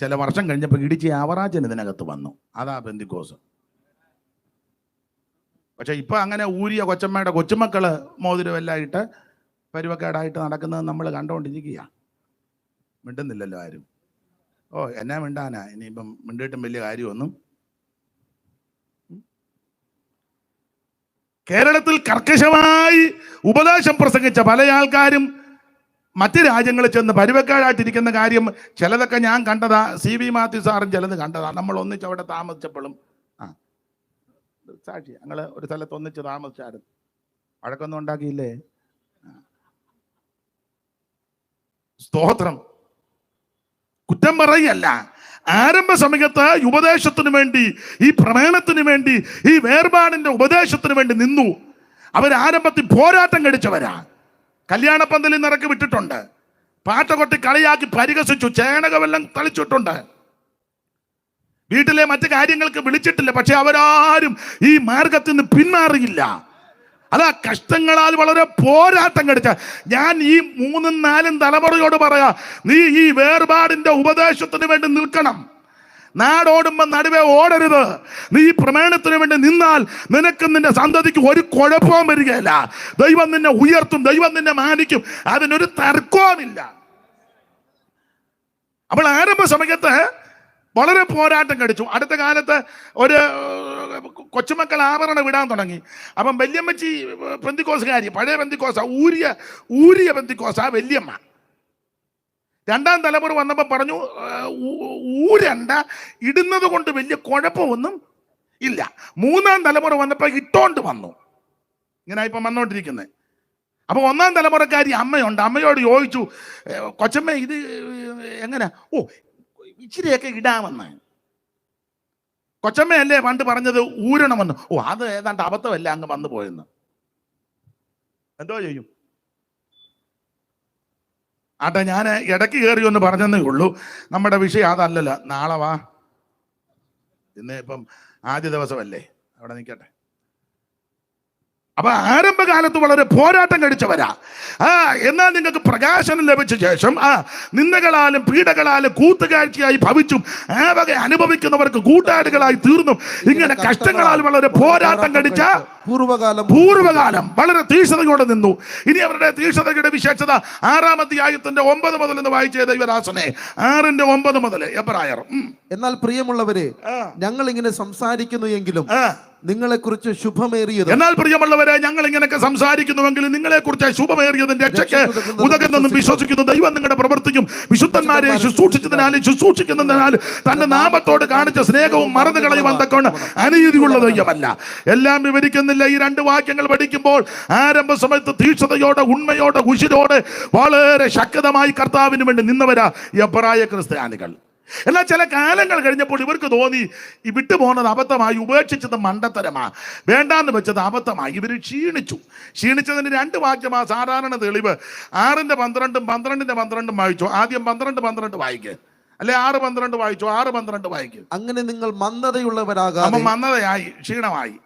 S3: ചില വർഷം കഴിഞ്ഞപ്പോൾ ഇടിച്ച് അവറാച്ചൻ ഇതിനകത്ത് വന്നു. അതാ പെന്തിക്കോസ്. പക്ഷെ ഇപ്പൊ അങ്ങനെ ഊരിയ കൊച്ചമ്മയുടെ കൊച്ചുമക്കള് മോതിരമെല്ലാം ഇട്ട് പരുവക്കേടായിട്ട് നടക്കുന്നത് നമ്മൾ കണ്ടുകൊണ്ടിരിക്കുക. മിണ്ടുന്നില്ലല്ലോ ആരും. എന്നാ മിണ്ടാനാ ഇനിയിപ്പം, മിണ്ടിയിട്ടും വലിയ കാര്യമൊന്നും.
S1: കേരളത്തിൽ കർക്കശമായി ഉപദേശം പ്രസംഗിച്ച പല ആൾക്കാരും മറ്റ് രാജ്യങ്ങളിൽ ചെന്ന് പരുവക്കേടായിട്ടിരിക്കുന്ന കാര്യം ചിലതൊക്കെ ഞാൻ കണ്ടതാ. CB മാത്യു സാറും ചിലത് കണ്ടതാ. നമ്മൾ ഒന്നിച്ച് അവിടെ താമസിച്ചപ്പോഴും സാക്ഷി, ഞങ്ങൾ ഒരു സ്ഥലത്ത് ഒന്നിച്ച് താമസിച്ചായിരുന്നു. വഴക്കൊന്നും ഉണ്ടാക്കിയില്ലേ? സ്തോത്രം. കുറ്റം പറയല്ല. ആരംഭ സമയത്ത് ഉപദേശത്തിന് വേണ്ടി, ഈ പ്രമേണത്തിന് വേണ്ടി, ഈ വേർപാടിന്റെ ഉപദേശത്തിന് വേണ്ടി നിന്നു. അവരാരംഭത്തിൽ പോരാട്ടം കഴിച്ചവരാ. കല്യാണപ്പന്തലിൽ നിറക്കി വിട്ടിട്ടുണ്ട്, പാട്ട കൊട്ടി കളിയാക്കി പരിഹസിച്ചു, ചേണകമെല്ലാം തളിച്ചിട്ടുണ്ട്, വീട്ടിലെ മറ്റു കാര്യങ്ങൾക്ക് വിളിച്ചിട്ടില്ല. പക്ഷെ അവരാരും ഈ മാർഗത്തിൽ നിന്ന് പിന്മാറിയില്ല. അതാ കഷ്ടങ്ങളാൽ വളരെ പോരാട്ടം കഴിച്ച. ഞാൻ ഈ 3, 4 തലമുറയോട് പറയാ, നീ ഈ വേർപാടിന്റെ ഉപദേശത്തിന് വേണ്ടി നിൽക്കണം. നാടോടുമ്പോ നടുവേ ഓടരുത്. നീ ഈ പ്രമേണത്തിന് വേണ്ടി നിന്നാൽ നിനക്കും നിന്റെ സന്തതിക്ക് ഒരു കുഴപ്പവും വരികയില്ല. ദൈവം നിന്നെ ഉയർത്തും, ദൈവം നിന്നെ മാനിക്കും, അതിനൊരു തർക്കവുമില്ല. അപ്പോൾ ആരംഭ സമയത്ത് വളരെ പോരാട്ടം കഴിച്ചു. അടുത്ത കാലത്ത് ഒരു കൊച്ചുമക്കൾ ആഭരണം വിടാൻ തുടങ്ങി. അപ്പം വല്യമ്മച്ചി പെന്തിക്കോസുകാരി, പഴയ പെന്തിക്കോസ, ഊരിയ പെന്തിക്കോസ വല്യമ്മ. 2ാം തലമുറ വന്നപ്പോൾ പറഞ്ഞു, ഊരണ്ട, ഇടുന്നത് കൊണ്ട് വലിയ കുഴപ്പമൊന്നും ഇല്ല. 3ാം തലമുറ വന്നപ്പോൾ ഇട്ടോണ്ട് വന്നു. ഇങ്ങനെ ഇപ്പം വന്നോണ്ടിരിക്കുന്നത്. അപ്പൊ 1ാം തലമുറക്കാരി അമ്മയുണ്ട്. അമ്മയോട് ചോദിച്ചു, കൊച്ചമ്മ ഇത് എങ്ങനെ? ഇച്ചിരിയൊക്കെ ഇടാമെന്ന്. കൊച്ചമ്മയല്ലേ പണ്ട് പറഞ്ഞത് ഊരണമെന്ന്. അത് ഏതാണ്ട് അബദ്ധമല്ല, അങ്ങ് വന്നു പോയെന്ന്. എന്തോ ചെയ്യും? ആട്ടെ, ഞാൻ ഇടയ്ക്ക് കയറി ഒന്ന് പറഞ്ഞതേ ഉള്ളൂ. നമ്മുടെ വിഷയം അതല്ലല്ലോ. നാളെ വാ. ഇന്ന് ഇപ്പം ആദ്യ ദിവസമല്ലേ, അവിടെ നിൽക്കട്ടെ. അപ്പൊ ആരംഭകാലത്ത് വളരെ പോരാട്ടം കഴിച്ചവരാ. എന്നാൽ നിങ്ങൾക്ക് പ്രകാശനം ലഭിച്ച ശേഷം നിന്ദകളാലും പീഡകളാലും കൂത്തുകാഴ്ചയായി ഭവിച്ചും ആ വക അനുഭവിക്കുന്നവർക്ക് കൂട്ടാളികളായി തീർന്നും ഇങ്ങനെ കഷ്ടങ്ങളാൽ വളരെ പോരാട്ടം കഴിച്ച പൂർവ്വകാലം വളരെ തീക്ഷ്ണതയോടെ നിന്നു. ഇനി അവരുടെ തീക്ഷ്ണതയുടെ വിശേഷത 6-ാം അധ്യായത്തിന്റെ 9 മുതൽ എന്ന് വായിച്ച ദൈവദാസനെ. 6:9 മുതൽ എബ്രായർ.
S5: എന്നാൽ പ്രിയമുള്ളവരെ, ഞങ്ങൾ ഇങ്ങനെ സംസാരിക്കുന്നു എങ്കിലും നിങ്ങളെക്കുറിച്ച് ശുഭമേറിയത്.
S3: എന്നാൽ പ്രിയമുള്ളവരെ, ഞങ്ങൾ ഇങ്ങനെയൊക്കെ സംസാരിക്കുന്നുവെങ്കിൽ നിങ്ങളെ കുറിച്ച് ശുഭമേറിയതും രക്ഷയ്ക്ക് ഉതകുന്നെന്നും വിശ്വസിക്കുന്നു. ദൈവം നിങ്ങളുടെ പ്രവൃത്തിയും വിശുദ്ധന്മാരെ ശുശ്രൂഷിച്ചതിനാലും ശുശ്രൂഷിക്കുന്നതിനാലും തന്റെ നാമത്തോട് കാണിച്ച സ്നേഹവും മറന്നു കളയുവാൻ തക്കവണ്ണം അനീതിയുള്ള ദൈവമല്ല. എല്ലാം വിവരിക്കുന്നില്ല. ഈ 2 വാക്യങ്ങൾ പഠിക്കുമ്പോൾ ആരംഭ സമയത്ത് തീക്ഷണതയോടെ, ഉണ്മയോടെ, ഉശിരോടെ വളരെ ശക്തമായി കർത്താവിന് വേണ്ടി നിന്നവരാ എബ്രായ ക്രിസ്ത്യാനികൾ. എന്നാൽ ചില കാലങ്ങൾ കഴിഞ്ഞപ്പോൾ ഇവർക്ക് തോന്നി ഈ വിട്ടുപോകുന്നത് അബദ്ധമായി, ഉപേക്ഷിച്ചത് മണ്ടത്തരമാ, വേണ്ടാന്ന് വെച്ചത് അബദ്ധമായി. ഇവർ ക്ഷീണിച്ചതിന് 2 വാക്യമാ സാധാരണ തെളിവ്. 6:12 12:12 വായിച്ചോ. ആദ്യം 12:12 വായിക്കുക, അല്ലെ 6:12 വായിച്ചോ. 6:12 വായിക്കുക.
S5: അങ്ങനെ നിങ്ങൾ മന്ദതയുള്ളവരാകാതെ.
S3: അപ്പൊ മന്ദതയായി, ക്ഷീണമായി,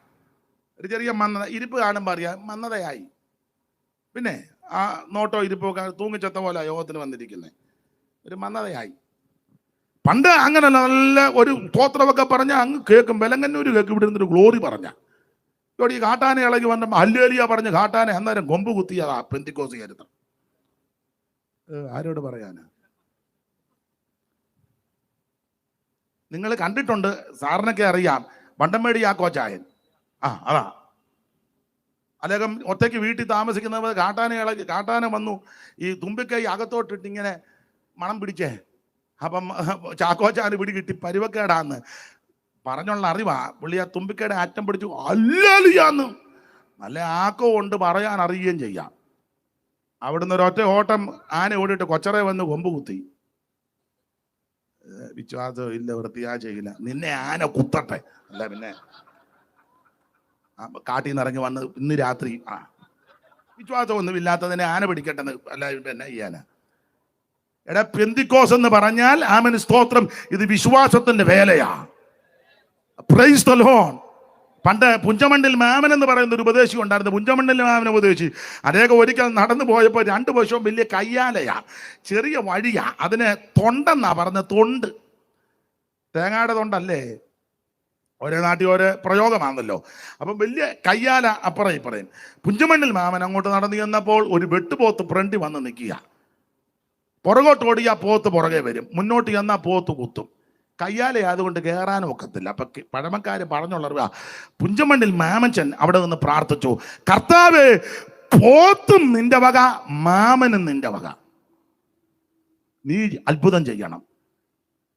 S3: ഒരു ചെറിയ മന്ദത, ഇരിപ്പ് കാണുമ്പോൾ അറിയാം മന്ദതയായി. പിന്നെ ആ നോട്ടോ ഇരിപ്പൊക്കെ തൂങ്ങിച്ചത്ത പോലെ യോഗത്തിന് വന്നിരിക്കുന്നത്, ഒരു മന്ദതയായി. പണ്ട് അങ്ങനല്ല, നല്ല ഒരു സ്തോത്രമൊക്കെ പറഞ്ഞ അങ്ങ് കേൾക്കും. വെലങ്ങന്നൂര് കേൾക്കും. ഇവിടെ നിന്നൊരു ഗ്ലോറി പറഞ്ഞ ഇവിടെ ഈ കാട്ടാനെ ഇളകി വന്നപ്പോൾ ഹല്ലേലൂയ പറഞ്ഞ് കാട്ടാനെ അന്നേരം കൊമ്പ് കുത്തിയതാ പെന്തിക്കോസ് ചരിത്രം. ആരോട് പറയാനാ? നിങ്ങൾ കണ്ടിട്ടുണ്ട്, സാറിനൊക്കെ അറിയാം, വണ്ടമേടി യാക്കോച്ചായൻ. അതാ അദ്ദേഹം ഒറ്റയ്ക്ക് വീട്ടിൽ താമസിക്കുന്നവർ കാട്ടാനെ വന്നു ഈ തുമ്പിക്കൈ അകത്തോട്ടിട്ട് ഇങ്ങനെ മണം പിടിച്ചേ. അപ്പം ചാക്കോച്ചാന് പിടി കിട്ടി, പരുവക്കേടാന്ന് പറഞ്ഞുള്ള അറിവാ. പുള്ളി ആ തുമ്പിക്കയുടെ അറ്റം പിടിച്ചു അല്ലാന്ന് നല്ല ആക്കോ കൊണ്ട് പറയാൻ അറിയുകയും ചെയ്യാം. അവിടുന്ന് ഒരൊറ്റ ഓട്ടം ആന ഓടിയിട്ട് കൊച്ചറ വന്ന് കൊമ്പ് കുത്തി. വിശ്വാസം ഇല്ല, വൃത്തിയാ ചെയ്യില്ല, നിന്നെ ആന കുത്തട്ടെ. അല്ല പിന്നെ കാട്ടിൽ നിന്ന് ഇറങ്ങി വന്ന് ഇന്ന് രാത്രി വിശ്വാസമൊന്നും ഇല്ലാത്തതിനെ ആന പിടിക്കട്ടെന്ന്, അല്ല പിന്നെ ഈ ആന. എടാ, പെന്തിക്കോസ് എന്ന് പറഞ്ഞാൽ ആമേൻ സ്തോത്രം, ഇത് വിശ്വാസത്തിന്റെ വേലയാ. Price the Lord. പണ്ട് പുഞ്ചമണ്ണിൽ മാമൻ എന്ന് പറയുന്ന ഒരു ഉപദേശി ഉണ്ടായിരുന്നു. പുഞ്ചമണ്ണിൽ മാമൻ ഉപദേശി അദ്ദേഹം ഒരിക്കൽ നടന്നു പോയപ്പോൾ 2 വശവും വലിയ കയ്യാലയാ, ചെറിയ വഴിയാ. അതിന് തൊണ്ടെന്നാ പറഞ്ഞ, തൊണ്ട്, തേങ്ങയുടെ തൊണ്ടല്ലേ, ഓരോ നാട്ടിൽ ഓരോ പ്രയോഗമാണല്ലോ. അപ്പം വലിയ കയ്യാല അപ്പുറം ഇപ്പറയും. പുഞ്ചമണ്ണിൽ മാമൻ അങ്ങോട്ട് നടന്നു ചെന്നപ്പോൾ ഒരു വെട്ടുപോത്ത് ഫ്രണ്ടി വന്ന് നിൽക്കുക. പുറകോട്ട് ഓടിയാൽ പോത്ത് പുറകെ വരും, മുന്നോട്ട് ചെന്നാൽ പോത്ത് കുത്തും. കയ്യാലെ അതുകൊണ്ട് കയറാനും ഒക്കത്തില്ല. അപ്പൊ പഴമക്കാര് പറഞ്ഞുള്ളറിവാ. പുഞ്ചമണ്ണിൽ മാമച്ചൻ അവിടെ നിന്ന് പ്രാർത്ഥിച്ചു, കർത്താവേ, പോത്തും നിന്റെ വക, മാമനും നിന്റെ വക, നീ അത്ഭുതം ചെയ്യണം.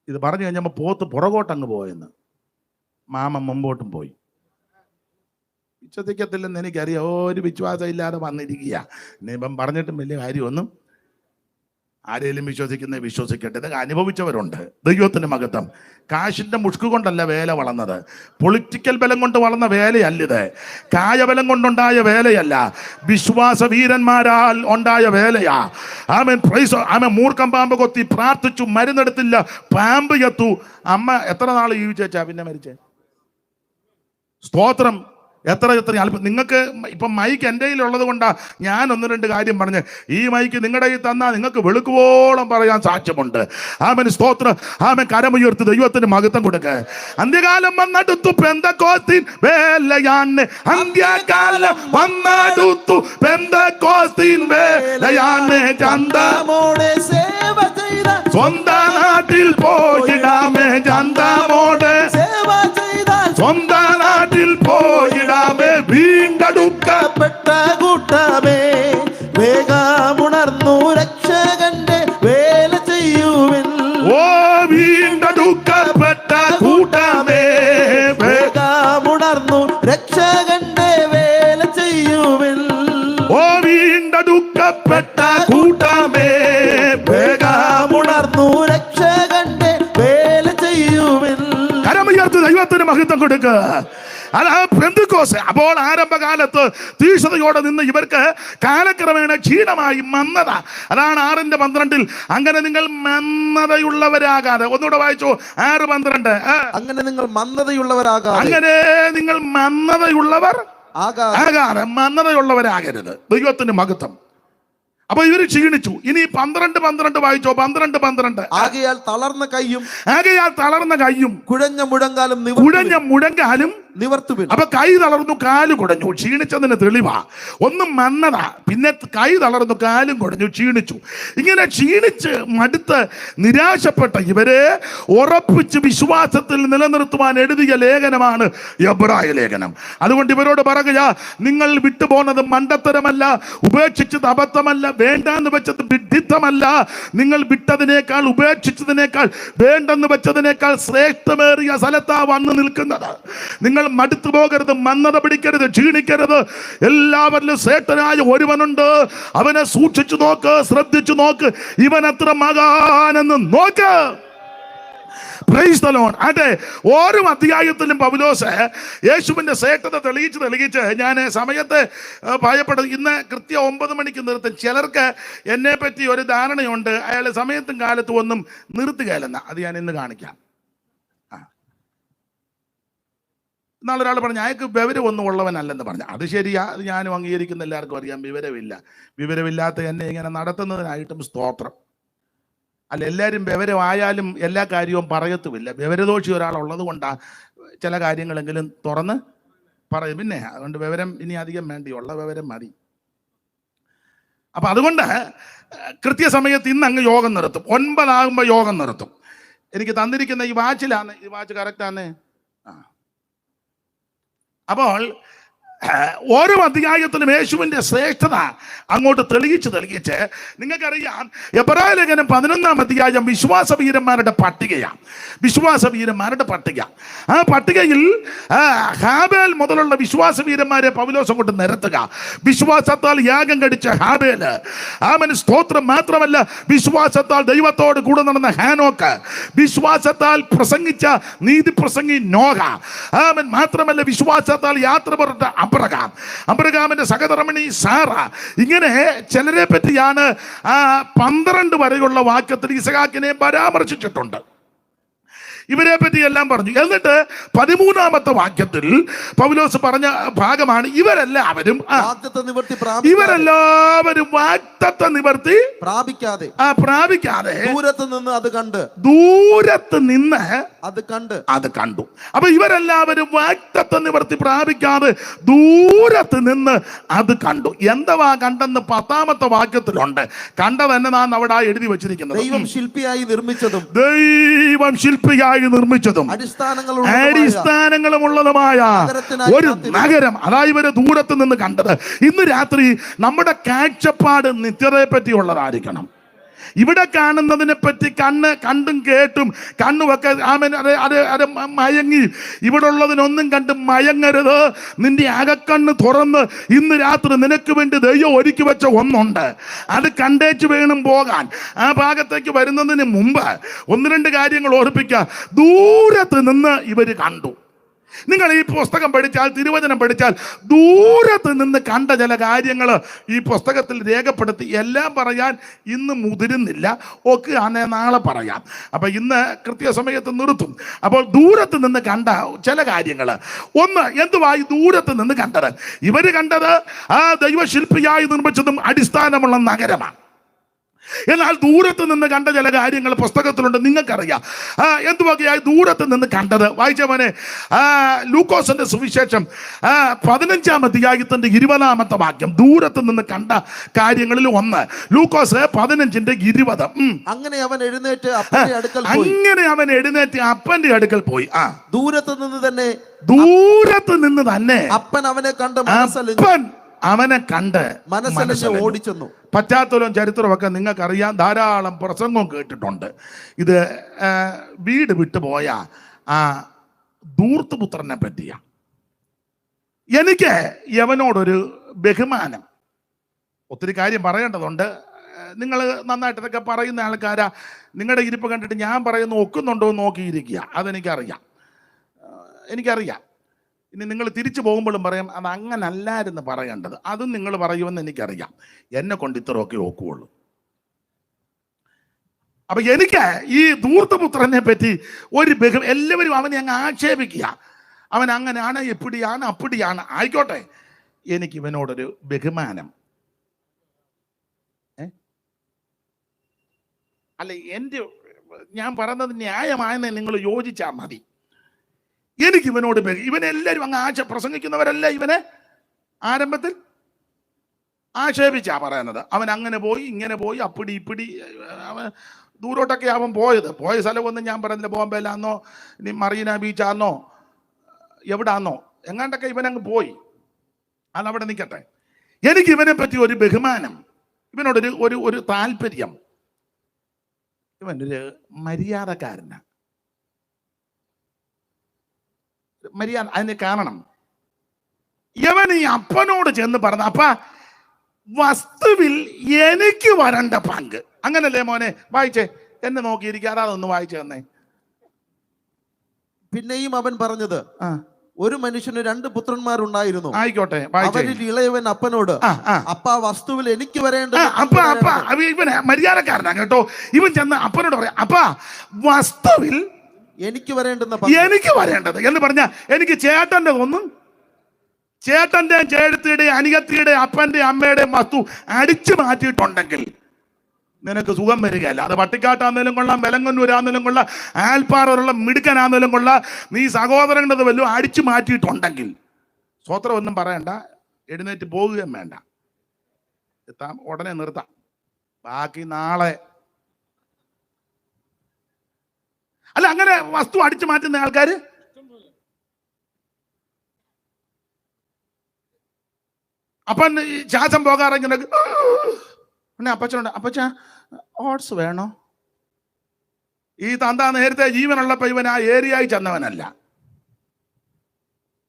S3: ഇത് പറഞ്ഞു കഴിഞ്ഞപ്പോൾ പോത്ത് പുറകോട്ടങ്ങ് പോയെന്ന്, മാമൻ മുമ്പോട്ടും പോയി. വിശ്വസിക്കത്തില്ലെന്ന് എനിക്കറിയാം. ഒരു വിശ്വാസം ഇല്ലാതെ വന്നിരിക്കുക. ഇനിയിപ്പം പറഞ്ഞിട്ടും വലിയ കാര്യമൊന്നും. ആരെങ്കിലും വിശ്വസിക്കട്ടെ. ഇതൊക്കെ അനുഭവിച്ചവരുണ്ട്. ദൈവത്തിന്റെ മഹത്വം. കാശിന്റെ മുഷ്കു കൊണ്ടല്ല വേല വളർന്നത്, പൊളിറ്റിക്കൽ ബലം കൊണ്ട് വളർന്ന വേലയല്ലിത്, കായബലം കൊണ്ടുണ്ടായ വേലയല്ല, വിശ്വാസ വീരന്മാരാൽ ഉണ്ടായ വേലയാ. ആമേൻ, പ്രൈസ്. ആമേൻ. മൂർഖം പാമ്പ് കൊത്തി പ്രാർത്ഥിച്ചു, മരുന്നെടുത്തില്ല, പാമ്പ് ചത്തു. അമ്മ എത്ര നാൾ ജീവിച്ചാ പിന്നെ മരിച്ചേ? സ്തോത്രം. എത്ര അല്പം. നിങ്ങൾക്ക് ഇപ്പം മൈക്ക് എൻ്റെ കയ്യിലുള്ളത് കൊണ്ടാ ഞാൻ 1-2 കാര്യം പറഞ്ഞ്. ഈ മൈക്ക് നിങ്ങളുടെ കയ്യിൽ തന്നാൽ നിങ്ങൾക്ക് വെളുക്കുവോളം പറയാൻ സാക്ഷ്യമുണ്ട്. ആമേൻ, സ്തോത്രം. ആമേൻ. കരമുയർത്തി ദൈവത്തിന് മഹത്വം കൊടുക്ക. അന്ത്യകാലം വന്നടുത്തു, പെന്തക്കോസ്തിൻ വേലയാണ്. അന്ത്യകാലം വന്നടുത്തു, പെന്തക്കോസ്തിൻ വേലയാണ്. ചന്തമോടെ സേവ ചെയ്ത സ്വന്തം നാട്ടിൽ പോയിടാമേ. ചന്തമോടെ സേവ ചെയ്ത സ്വന്തം നാട്ടിൽ പോയിടാമേ. വീണ്ടെടുക്കപ്പെട്ട കൂട്ടമേ, വേഗമുണർന്നു രക്ഷകന്റെ വേല ചെയ്യുവിൻ. ഓ വീണ്ടെടുക്കപ്പെട്ട കൂട്ടമേ, വേഗമുണർന്നു രക്ഷകന്റെ വേല ചെയ്യുവിൻ. ഓ വീണ്ടെടുക്കപ്പെട്ട കൂട്ടമേ, വേഗമുണർന്നു രക്ഷകന്റെ വേല ചെയ്യുവിൻ. കരമുയർത്തി ദൈവത്തിന് മഹത്വം കൊടുക്കുക. അതാ പെന്തക്കോസ്ത്. അപ്പോൾ ആരംഭകാലത്ത് തീക്ഷണതയോടെ നിന്ന് ഇവർക്ക് കാലക്രമേണ ക്ഷീണമായി, മന്ദത. അതാണ് 6:12. അങ്ങനെ നിങ്ങൾ മന്ദതയുള്ളവരാകാതെ. ഒന്നുകൂടെ വായിച്ചു. 6:12.
S5: അങ്ങനെ നിങ്ങൾ മന്ദതയുള്ളവരാകാതെ.
S3: അങ്ങനെ നിങ്ങൾ മന്ദതയുള്ളവർ ആകാതെ, മന്ദതയുള്ളവരാകരുത്. ദൈവത്തിന്റെ മഹത്വം. അപ്പൊ ഇവര് ക്ഷീണിച്ചു. ഇനി 12:12 വായിച്ചോ. 12:12.
S5: ആകയാൽ തളർന്ന കൈയും
S3: കുഴഞ്ഞ മുഴങ്കാലും
S5: നിവർത്തുവിൻ.
S3: അപ്പൊ കൈ തളർന്നു, കാല് കുടഞ്ഞു, ക്ഷീണിച്ചതിന് തെളിവാ. ഒന്നും മന്നത, പിന്നെ കൈ തളർന്നു, കാലും കുടഞ്ഞു, ക്ഷീണിച്ചു. ഇങ്ങനെ ക്ഷീണിച്ച് മടുത്ത് നിരാശപ്പെട്ട ഇവരെ ഉറപ്പിച്ച് വിശ്വാസത്തിൽ നിലനിർത്തുവാൻ എഴുതിയ ലേഖനമാണ് എബ്രായ ലേഖനം. അതുകൊണ്ട് ഇവരോട് പറയുക, നിങ്ങൾ വിട്ടുപോകുന്നത് മണ്ടത്തരമല്ല, ഉപേക്ഷിച്ചത് അബദ്ധമല്ല, വേണ്ടാന്ന് വെച്ചത് വിഡ്ഢിത്തമല്ല. നിങ്ങൾ വിട്ടതിനേക്കാൾ, ഉപേക്ഷിച്ചതിനേക്കാൾ, വേണ്ടെന്ന് വെച്ചതിനേക്കാൾ ശ്രേഷ്ഠമേറിയ സ്ഥലത്താ വന്ന് നിൽക്കുന്നത്. നിങ്ങൾ മടുത്തു പോകരുത്, മന്ദത പിടിക്കരുത്, ക്ഷീണിക്കരുത്. എല്ലാവരിലും ശ്രേഷ്ഠനായ ഒരുവനുണ്ട്. അവനെ സൂക്ഷിച്ചു നോക്ക്, ശ്രദ്ധിച്ചു നോക്ക്. ഇവൻ എത്ര മകാനെന്ന് നോക്ക്. Price the Lord. അതെ, ഓരോ അധ്യായത്തിലും പൗലോസ് യേശുവിന്റെ ശ്രേഷ്ഠത തെളിയിച്ച് ഞാൻ സമയത്ത് ഭയപ്പെടും. ഇന്ന് കൃത്യം 9 മണിക്ക് നിർത്തും. ചിലർക്ക് എന്നെ പറ്റി ഒരു ധാരണയുണ്ട്, അയാൾ സമയത്തും കാലത്തും ഒന്നും നിർത്തുകയല്ലെന്ന. അത് ഞാൻ ഇന്ന് കാണിക്കാം. നാളെ ഒരാൾ പറഞ്ഞു അയാൾക്ക് വിവരമൊന്നും ഉള്ളവനല്ലെന്ന് പറഞ്ഞു. അത് ശരിയാ, അത് ഞാനും അംഗീകരിക്കുന്ന, എല്ലാവർക്കും അറിയാം വിവരമില്ലാത്ത എന്നെ ഇങ്ങനെ നടത്തുന്നതിനായിട്ടും സ്തോത്രം. അല്ല, എല്ലാവരും വിവരമായാലും എല്ലാ കാര്യവും പറയത്തുമില്ല. വിവരദോഷി ഒരാളുള്ളത് കൊണ്ടാണ് ചില കാര്യങ്ങളെങ്കിലും തുറന്ന് പറയും. പിന്നെ അതുകൊണ്ട് വിവരം ഇനി അധികം വേണ്ടിയുള്ള വിവരം മതി. അപ്പൊ അതുകൊണ്ട് കൃത്യസമയത്ത് ഇന്ന് അങ്ങ് യോഗം നിർത്തും. 9 ആകുമ്പോൾ യോഗം നിർത്തും. എനിക്ക് തന്നിരിക്കുന്ന ഈ വാച്ചിലാണ്, ഈ വാച്ച് കറക്റ്റാന്നേ. അപ്പോൾ ഓരോ അധ്യായത്തിലും യേശുവിന്റെ ശ്രേഷ്ഠത അങ്ങോട്ട് തെളിയിച്ച് നിങ്ങൾക്കറിയാം. എബ്രായ ലേഖനം 11-ാം അധ്യായം വിശ്വാസവീരന്മാരുടെ പട്ടികയാണ്. വിശ്വാസവീരന്മാരുടെ പട്ടിക. ആ പട്ടികയിൽ ഹാബേൽ മുതലുള്ള വിശ്വാസവീരന്മാരെ പൗലോസ് അങ്ങോട്ട് നിരത്തുക. വിശ്വാസത്താൽ യാഗം കഴിച്ച ഹാബേല്, അവൻ സ്തോത്രം മാത്രമല്ല, വിശ്വാസത്താൽ ദൈവത്തോട് കൂടെ നടന്ന ഹാനോക്ക്, വിശ്വാസത്താൽ പ്രസംഗിച്ച നീതി പ്രസംഗി നോഹ, അവൻ മാത്രമല്ല വിശ്വാസത്താൽ യാത്ര പുറപ്പെട്ട അബ്രഹാമിന്റെ സഹധർമ്മിണി സാറ. ഇങ്ങനെ ചിലരെ പറ്റിയാണ് 12 വരെയുള്ള വാക്യത്തിൽ ഇസഹാക്കിനെ പരാമർശിച്ചിട്ടുണ്ട്. ഇവരെ പറ്റി എല്ലാം പറഞ്ഞു. എന്നിട്ട് 13-ാമത്തെ വാക്യത്തിൽ പൗലോസ് പറഞ്ഞ ഭാഗമാണ് ഇവരെല്ലാവരും വാഗ്ദത്ത നിവർത്തി പ്രാപിക്കാതെ
S5: ദൂരത്ത് നിന്ന്
S3: അത് കണ്ടു. അപ്പൊ ഇവരെല്ലാവരും വാഗ്ദത്ത നിവർത്തി പ്രാപിക്കാതെ ദൂരത്ത് നിന്ന് അത് കണ്ടു. എന്തവാ കണ്ടെന്ന് 10-ാമത്തെ വാക്യത്തിലുണ്ട്. കണ്ടത് എന്നതാണ് അവിടെ എഴുതി വെച്ചിരിക്കുന്നത്.
S5: ദൈവം ശില്പിയായി നിർമ്മിച്ചതും
S3: അടിസ്ഥാനങ്ങളുമുള്ളതുമായ ഒരു നഗരം, അതായത് ഇവര് ദൂരത്ത് നിന്ന് കണ്ടത്. ഇന്ന് രാത്രി നമ്മുടെ കാഴ്ചപ്പാട് നിത്യതയെ പറ്റിയുള്ളതായിരിക്കണം. ഇവിടെ കാണുന്നതിനെ പറ്റി കണ്ടും കേട്ടും കണ്ണുമൊക്കെ അത് മയങ്ങി ഇവിടെ ഉള്ളതിനൊന്നും കണ്ട് മയങ്ങരുത്. നിന്റെ അകക്കണ്ണ് തുറന്ന് ഇന്ന് രാത്രി നിനക്ക് വേണ്ടി ദൈവം ഒരുക്കി വെച്ച ഒന്നുണ്ട്. അത് കണ്ടേച്ച് വേണം പോകാൻ. ആ ഭാഗത്തേക്ക് വരുന്നതിന് മുമ്പ് 1-2 കാര്യങ്ങൾ ഓർപ്പിക്കുക. ദൂരത്ത് നിന്ന് ഇവര് കണ്ടു. നിങ്ങൾ ഈ പുസ്തകം പഠിച്ചാൽ, തിരുവചനം പഠിച്ചാൽ, ദൂരത്ത് നിന്ന് കണ്ട ചില കാര്യങ്ങൾ ഈ പുസ്തകത്തിൽ രേഖപ്പെടുത്തി. എല്ലാം പറയാൻ ഇന്ന് മുതിരുന്നില്ല. ഒക്കെ ആണേ നാളെ പറയാം. അപ്പൊ ഇന്ന് കൃത്യസമയത്ത് നിർത്തും. അപ്പോൾ ദൂരത്ത് നിന്ന് കണ്ട ചില കാര്യങ്ങൾ. ഒന്ന്, എന്തുവായി ദൂരത്ത് നിന്ന് കണ്ടത്? ഇവര് കണ്ടത് ദൈവശില്പിയായി നിർമ്മിച്ചതും അടിസ്ഥാനമുള്ള നഗരമാണ്. എന്നാൽ ദൂരത്ത് നിന്ന് കണ്ട ചില കാര്യങ്ങൾ പുസ്തകത്തിലുണ്ട്. നിങ്ങൾക്കറിയാം എന്തുവകയായി ദൂരത്ത് നിന്ന് കണ്ടത്. വായിച്ചവനെ ലൂക്കോസിന്റെ സുവിശേഷം 15-ാം അധ്യായത്തിന്റെ 20-ാമത്തെ വാക്യം. ദൂരത്ത് നിന്ന് കണ്ട കാര്യങ്ങളിൽ ഒന്ന്. ലൂക്കോസ് 15:20.
S5: അങ്ങനെ അവൻ എഴുന്നേറ്റ് അപ്പന്റെ അടുക്കൽ പോയി. ദൂരത്ത് നിന്ന് തന്നെ അപ്പൻ അവനെ കണ്ട് മനസ്സലിഞ്ഞ് ഓടിച്ചെന്നു.
S3: പശ്ചാത്തലവും ചരിത്രമൊക്കെ നിങ്ങൾക്കറിയാം. ധാരാളം പ്രസംഗം കേട്ടിട്ടുണ്ട്. ഇത് വീട് വിട്ടുപോയ ധൂർത്തുപുത്രനെ പറ്റിയാ. എനിക്ക് യവനോടൊരു ബഹുമാനം. ഒത്തിരി കാര്യം പറയേണ്ടതുണ്ട്. നിങ്ങൾ നന്നായിട്ട് ഇതൊക്കെ പറയുന്ന ആൾക്കാരാ. നിങ്ങളുടെ ഇരിപ്പ് കണ്ടിട്ട് ഞാൻ പറയുന്ന ഒക്കുന്നുണ്ടോ എന്ന് നോക്കിയിരിക്കുക. എനിക്കറിയാം. ഇനി നിങ്ങൾ തിരിച്ചു പോകുമ്പോഴും പറയാം അത് അങ്ങനല്ലായിരുന്നു പറയേണ്ടത്. അതും നിങ്ങൾ പറയുമെന്ന് എനിക്കറിയാം. എന്നെ കൊണ്ട് ഇത്രയൊക്കെ ഒക്കുള്ളൂ. അപ്പൊ എനിക്ക് ഈ ധൂർത്തപുത്രനെ പറ്റി എല്ലാവരും അവനെ അങ്ങ് ആക്ഷേപിക്കുക. അവൻ അങ്ങനെയാണ്, എപ്പിടിയാണ്, അപ്പിടിയാണ്. ആയിക്കോട്ടെ, എനിക്ക് ഇവനോടൊരു ബഹുമാനം. അല്ല, ഞാൻ പറയുന്നത് ന്യായമായെന്ന് നിങ്ങൾ യോജിച്ചാൽ മതി. എനിക്ക് ഇവനോട് ഇവനെല്ലാവരും അങ്ങ് പ്രസംഗിക്കുന്നവരല്ല ഇവനെ ആരംഭത്തിൽ ആക്ഷേപിച്ചാ പറയുന്നത്. അവൻ അങ്ങനെ പോയി ഇങ്ങനെ പോയി അപ്പിടി ഇപ്പിടി. അവൻ ദൂരോട്ടൊക്കെ അവൻ പോയ സ്ഥലമൊന്നും ഞാൻ പറയുന്നില്ല. ബോംബെയിലാന്നോ ഇനി മറീന ബീച്ചാന്നോ എവിടാന്നോ എങ്ങാണ്ടൊക്കെ ഇവനങ്ങ് പോയി. അതവിടെ നിൽക്കട്ടെ. എനിക്ക് ഇവനെ പറ്റി ഒരു ബഹുമാനം, ഇവനോടൊരു ഒരു ഒരു താല്പര്യം. ഇവനൊരു മര്യാദക്കാരനാ. മര്യാദ. അതിന് കാരണം ഇവൻ ഈ അപ്പനോട് ചെന്ന് പറഞ്ഞ, അപ്പ വസ്തുവിൽ എനിക്ക് വരണ്ട പങ്ക്. അങ്ങനല്ലേ മോനെ? വായിച്ചേ, എന്നെ നോക്കിയിരിക്കാതെ അതൊന്ന് വായിച്ചു തന്നെ.
S5: പിന്നെയും അവൻ പറഞ്ഞത്, ഒരു മനുഷ്യന് 2 പുത്രന്മാരുണ്ടായിരുന്നു.
S3: ആയിക്കോട്ടെ,
S5: അവരിൽ ഇളയവൻ അപ്പനോട്, അപ്പ വസ്തുവിൽ എനിക്ക് വരേണ്ട.
S3: ഇവന് മര്യാദക്കാരനാ കേട്ടോ. ഇവൻ ചെന്ന് അപ്പനോട് പറയാം, അപ്പ വസ്തുവിൽ
S5: എനിക്ക് വരേണ്ടത്
S3: എന്ന് പറഞ്ഞ, എനിക്ക് ചേട്ടന്റെ ഒന്നും, ചേട്ടന്റെ ചേട്ടത്തിയുടെ അനിയത്തിയുടെ അപ്പന്റെ അമ്മയുടെ വസ്തു അടിച്ചു മാറ്റിയിട്ടുണ്ടെങ്കിൽ നിനക്ക് സുഖം വരികയല്ല. അത് പട്ടിക്കാട്ടാന്നേലും കൊള്ളാം, വെലങ്ങന്നൂരാന്നേലും കൊള്ളാം, ആൽപ്പാറുള്ള മിടുക്കനാന്നേലും കൊള്ളാം. നീ സഹോദരങ്ങളത് വല്ലതും അടിച്ചു മാറ്റിയിട്ടുണ്ടെങ്കിൽ സ്വത്രം ഒന്നും പറയണ്ട, എഴുന്നേറ്റ് പോകുകയും വേണ്ട. ഉടനെ നിർത്താം, ബാക്കി നാളെ. അല്ല, അങ്ങനെ വസ്തു അടിച്ചു മാറ്റുന്ന ആൾക്കാര് അപ്പൻ ശ്വാസം പോകാറിങ്ങനെ അപ്പച്ചനുണ്ട്, അപ്പച്ച ഓട്സ് വേണോ? ഈ തന്ത നേരത്തെ ജീവനുള്ളപ്പോ ഇവൻ ആ ഏരിയയിൽ ചെന്നവനല്ല.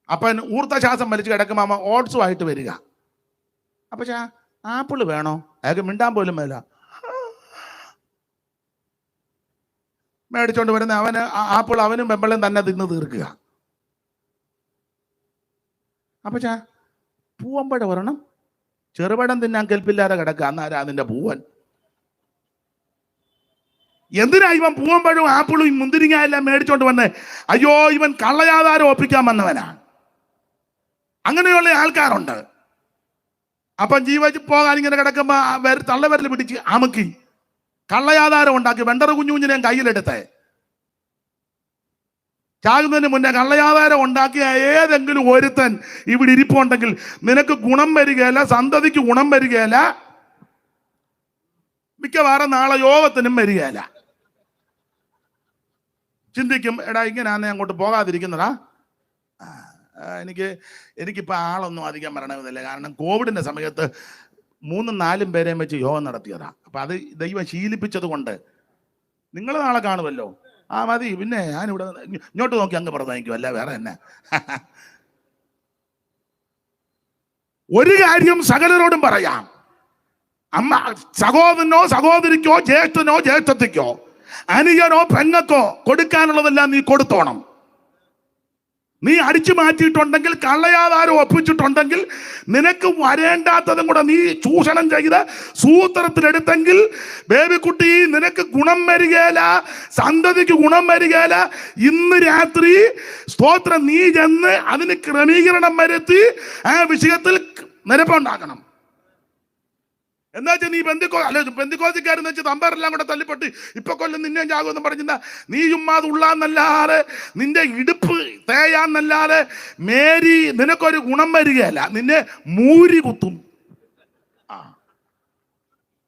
S3: അപ്പൻ ഊർത്ത ശ്വാസം വലിച്ചു കിടക്കുമ്പോ അമ്മ ഓട്സുമായിട്ട് വരിക. അപ്പച്ച ആപ്പിള് വേണോ? അയാൾക്ക് മിണ്ടാൻ പോലും വേല. മേടിച്ചോണ്ട് വരുന്ന അവന് ആപ്പിൾ അവനും വെമ്പളും തന്നെ തിന്ന് തീർക്കുക. അപ്പച്ച പൂവമ്പഴ വരണം, ചെറുപഴം തിന്നാൻ കെൽപ്പില്ലാതെ കിടക്കുക. അന്നാരാ അതിന്റെ പൂവൻ? എന്തിനാ ഇവൻ പൂവമ്പഴവും ആപ്പിളും മുന്തിരിങ്ങ എല്ലാം മേടിച്ചോണ്ട് വന്നേ? അയ്യോ, ഇവൻ കള്ളയാധാരം ഒപ്പിക്കാൻ വന്നവനാണ്. അങ്ങനെയുള്ള ആൾക്കാരുണ്ട്. അപ്പം ജീവിച്ച് പോകാൻ ഇങ്ങനെ കിടക്കുമ്പോ തള്ളവരൽ പിടിച്ച് അമുക്കി കള്ളയാധാരം ഉണ്ടാക്കി വെണ്ടറ കുഞ്ഞുഞ്ഞിനെ കയ്യിലെടുത്തേ. ചാകുന്നതിന് മുന്നേ കള്ളയാധാരം ഉണ്ടാക്കിയ ഏതെങ്കിലും ഒരുത്തൻ ഇവിടെ ഇരിപ്പുണ്ടെങ്കിൽ നിനക്ക് ഗുണം വരികയല്ല, സന്തതിക്ക് ഗുണം വരികയല്ല, മിക്കവാറും നാളെ യോഗത്തിനും വരികയല്ല. ചിന്തിക്കും, എടാ ഇങ്ങനെയാന്ന് അങ്ങോട്ട് പോകാതിരിക്കുന്നതാ. എനിക്കിപ്പോ ആളൊന്നും അധികം വരണമെന്നില്ല. കാരണം കോവിഡിന്റെ സമയത്ത് 3-4 പേരെയും വെച്ച് യോഗം നടത്തിയതാ. അപ്പൊ അത് ദൈവം ശീലിപ്പിച്ചത് കൊണ്ട് നിങ്ങൾ നാളെ കാണുമല്ലോ. മതി, പിന്നെ ഞാനിവിടെ ഇങ്ങോട്ട് നോക്കി അങ്ങ് പറഞ്ഞായിരിക്കും, അല്ല വേറെ തന്നെ. ഒരു കാര്യം സകലരോടും പറയാം, അമ്മ സഹോദരനോ സഹോദരിക്കോ ജ്യേഷ്ഠനോ ജ്യേഷ്ഠത്തിക്കോ അനുജനോ പെങ്ങക്കോ കൊടുക്കാനുള്ളതെല്ലാം നീ കൊടുത്തോണം. നീ അടിച്ചു മാറ്റിയിട്ടുണ്ടെങ്കിൽ, കള്ളയാധാരം ഒപ്പിച്ചിട്ടുണ്ടെങ്കിൽ, നിനക്ക് വരേണ്ടാത്തതും കൂടെ നീ ചൂഷണം ചെയ്ത് സൂത്രത്തിലെടുത്തെങ്കിൽ, ബേബിക്കുട്ടി നിനക്ക് ഗുണം വരികയില്ല, സന്തതിക്ക് ഗുണം വരികയില്ല. ഇന്ന് രാത്രി സ്തോത്രം നീ ചെന്ന് അതിന് ക്രമീകരണം വരുത്തി ആ വിഷയത്തിൽ നിരപ്പുണ്ടാക്കണം. എന്താ വെച്ചാൽ നീ പെന്തിക്കോസിക്കാരെന്ന് വെച്ചാൽ തമ്പാരെല്ലാം കൂടെ തല്ലിപ്പെട്ട് ഇപ്പൊ കൊല്ലം നിന്നെയും ചാകുമെന്ന് പറഞ്ഞാ നീ ചുമ്മാത് ഉള്ളാന്നല്ലാതെ, നിന്റെ ഇടുപ്പ് തേയാന്നല്ലാതെ മേരി നിനക്കൊരു ഗുണം വരികയല്ല, നിന്നെ മൂരി കുത്തും.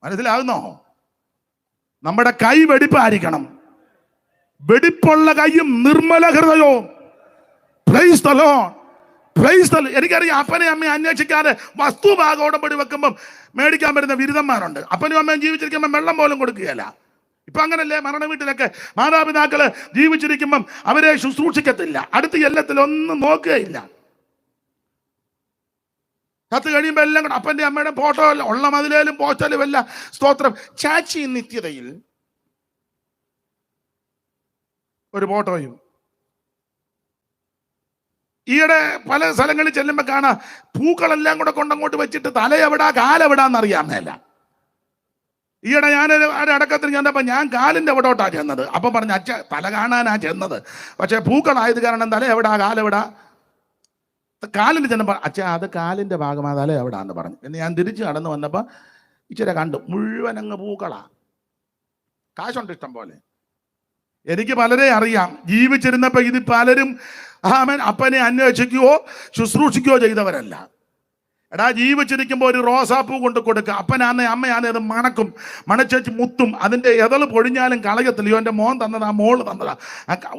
S3: മനസ്സിലാകുന്നോ? നമ്മുടെ കൈ വെടിപ്പായിരിക്കണം. വെടിപ്പുള്ള കൈയും നിർമ്മല ഹൃദയവും. Price the Lord. എനിക്കറിയാം, അപ്പനെ അമ്മയെ അന്വേഷിക്കാതെ വസ്തുഭാഗം ഉടമ്പടി വെക്കുമ്പം മേടിക്കാൻ വരുന്ന ബിരുദന്മാരുണ്ട്. അപ്പനും അമ്മയും ജീവിച്ചിരിക്കുമ്പോൾ വെള്ളം പോലും കൊടുക്കുകയല്ല. ഇപ്പൊ അങ്ങനല്ലേ മരണ വീട്ടിലൊക്കെ മാതാപിതാക്കള് ജീവിച്ചിരിക്കുമ്പം അവരെ ശുശ്രൂഷിക്കത്തില്ല, അടുത്ത് എല്ലാത്തിലൊന്നും നോക്കുകയില്ല. കത്ത് കഴിയുമ്പോൾ എല്ലാം കൂടെ അപ്പന്റെ അമ്മയുടെ ഫോട്ടോ ഉള്ള മതിലേലും പോസ്റ്റാലും എല്ലാം. സ്തോത്രം. ചാച്ചി നിത്യതയിൽ ഒരു ഫോട്ടോയും. ഈയിടെ പല സ്ഥലങ്ങളിൽ ചെല്ലുമ്പോൾ കാണാം, പൂക്കളെല്ലാം കൂടെ കൊണ്ടങ്ങോട്ട് വെച്ചിട്ട് തലയെവിടാ കാലെവിടാന്നറിയാൻ മേല. ഈയിടെ അടക്കത്തിന് ചെന്നപ്പോൾ ഞാൻ കാലിന്റെ എവിടോട്ടാ ചെന്നത്. അപ്പം പറഞ്ഞു, അച്ഛ തല കാണാനാ ചെന്നത്, പക്ഷെ പൂക്കളായത് കാരണം തല എവിടാ കാലെവിടാ. കാലിന് ചെന്നപ്പോൾ അച്ഛ അത് കാലിന്റെ ഭാഗമാ, തല എവിടാന്ന് പറഞ്ഞു. എന്ന് ഞാൻ തിരിച്ച് നടന്നു വന്നപ്പോൾ ഇച്ചിരി കണ്ടു, മുഴുവൻ അങ്ങ് പൂക്കളാ. കാശുണ്ട് ഇഷ്ടം പോലെ. എനിക്ക് പലരെ അറിയാം, ജീവിച്ചിരുന്നപ്പോൾ ഇത് പലരും ആമേൻ. അപ്പനെ അന്വേഷിക്കുകയോ ശുശ്രൂഷിക്കുകയോ ചെയ്തവരല്ല. എടാ, ജീവിച്ചിരിക്കുമ്പോൾ ഒരു റോസാപ്പൂ കൊണ്ട് കൊടുക്കുക. അപ്പനാന്നേ അമ്മയാന്നേ അത് മണക്കും, മണച്ചേച്ച് മുത്തും. അതിൻ്റെ എതള് പൊഴിഞ്ഞാലും കളയത്തില്ലയോ. എൻ്റെ മോൻ തന്നതാ, മോള് തന്നതാ.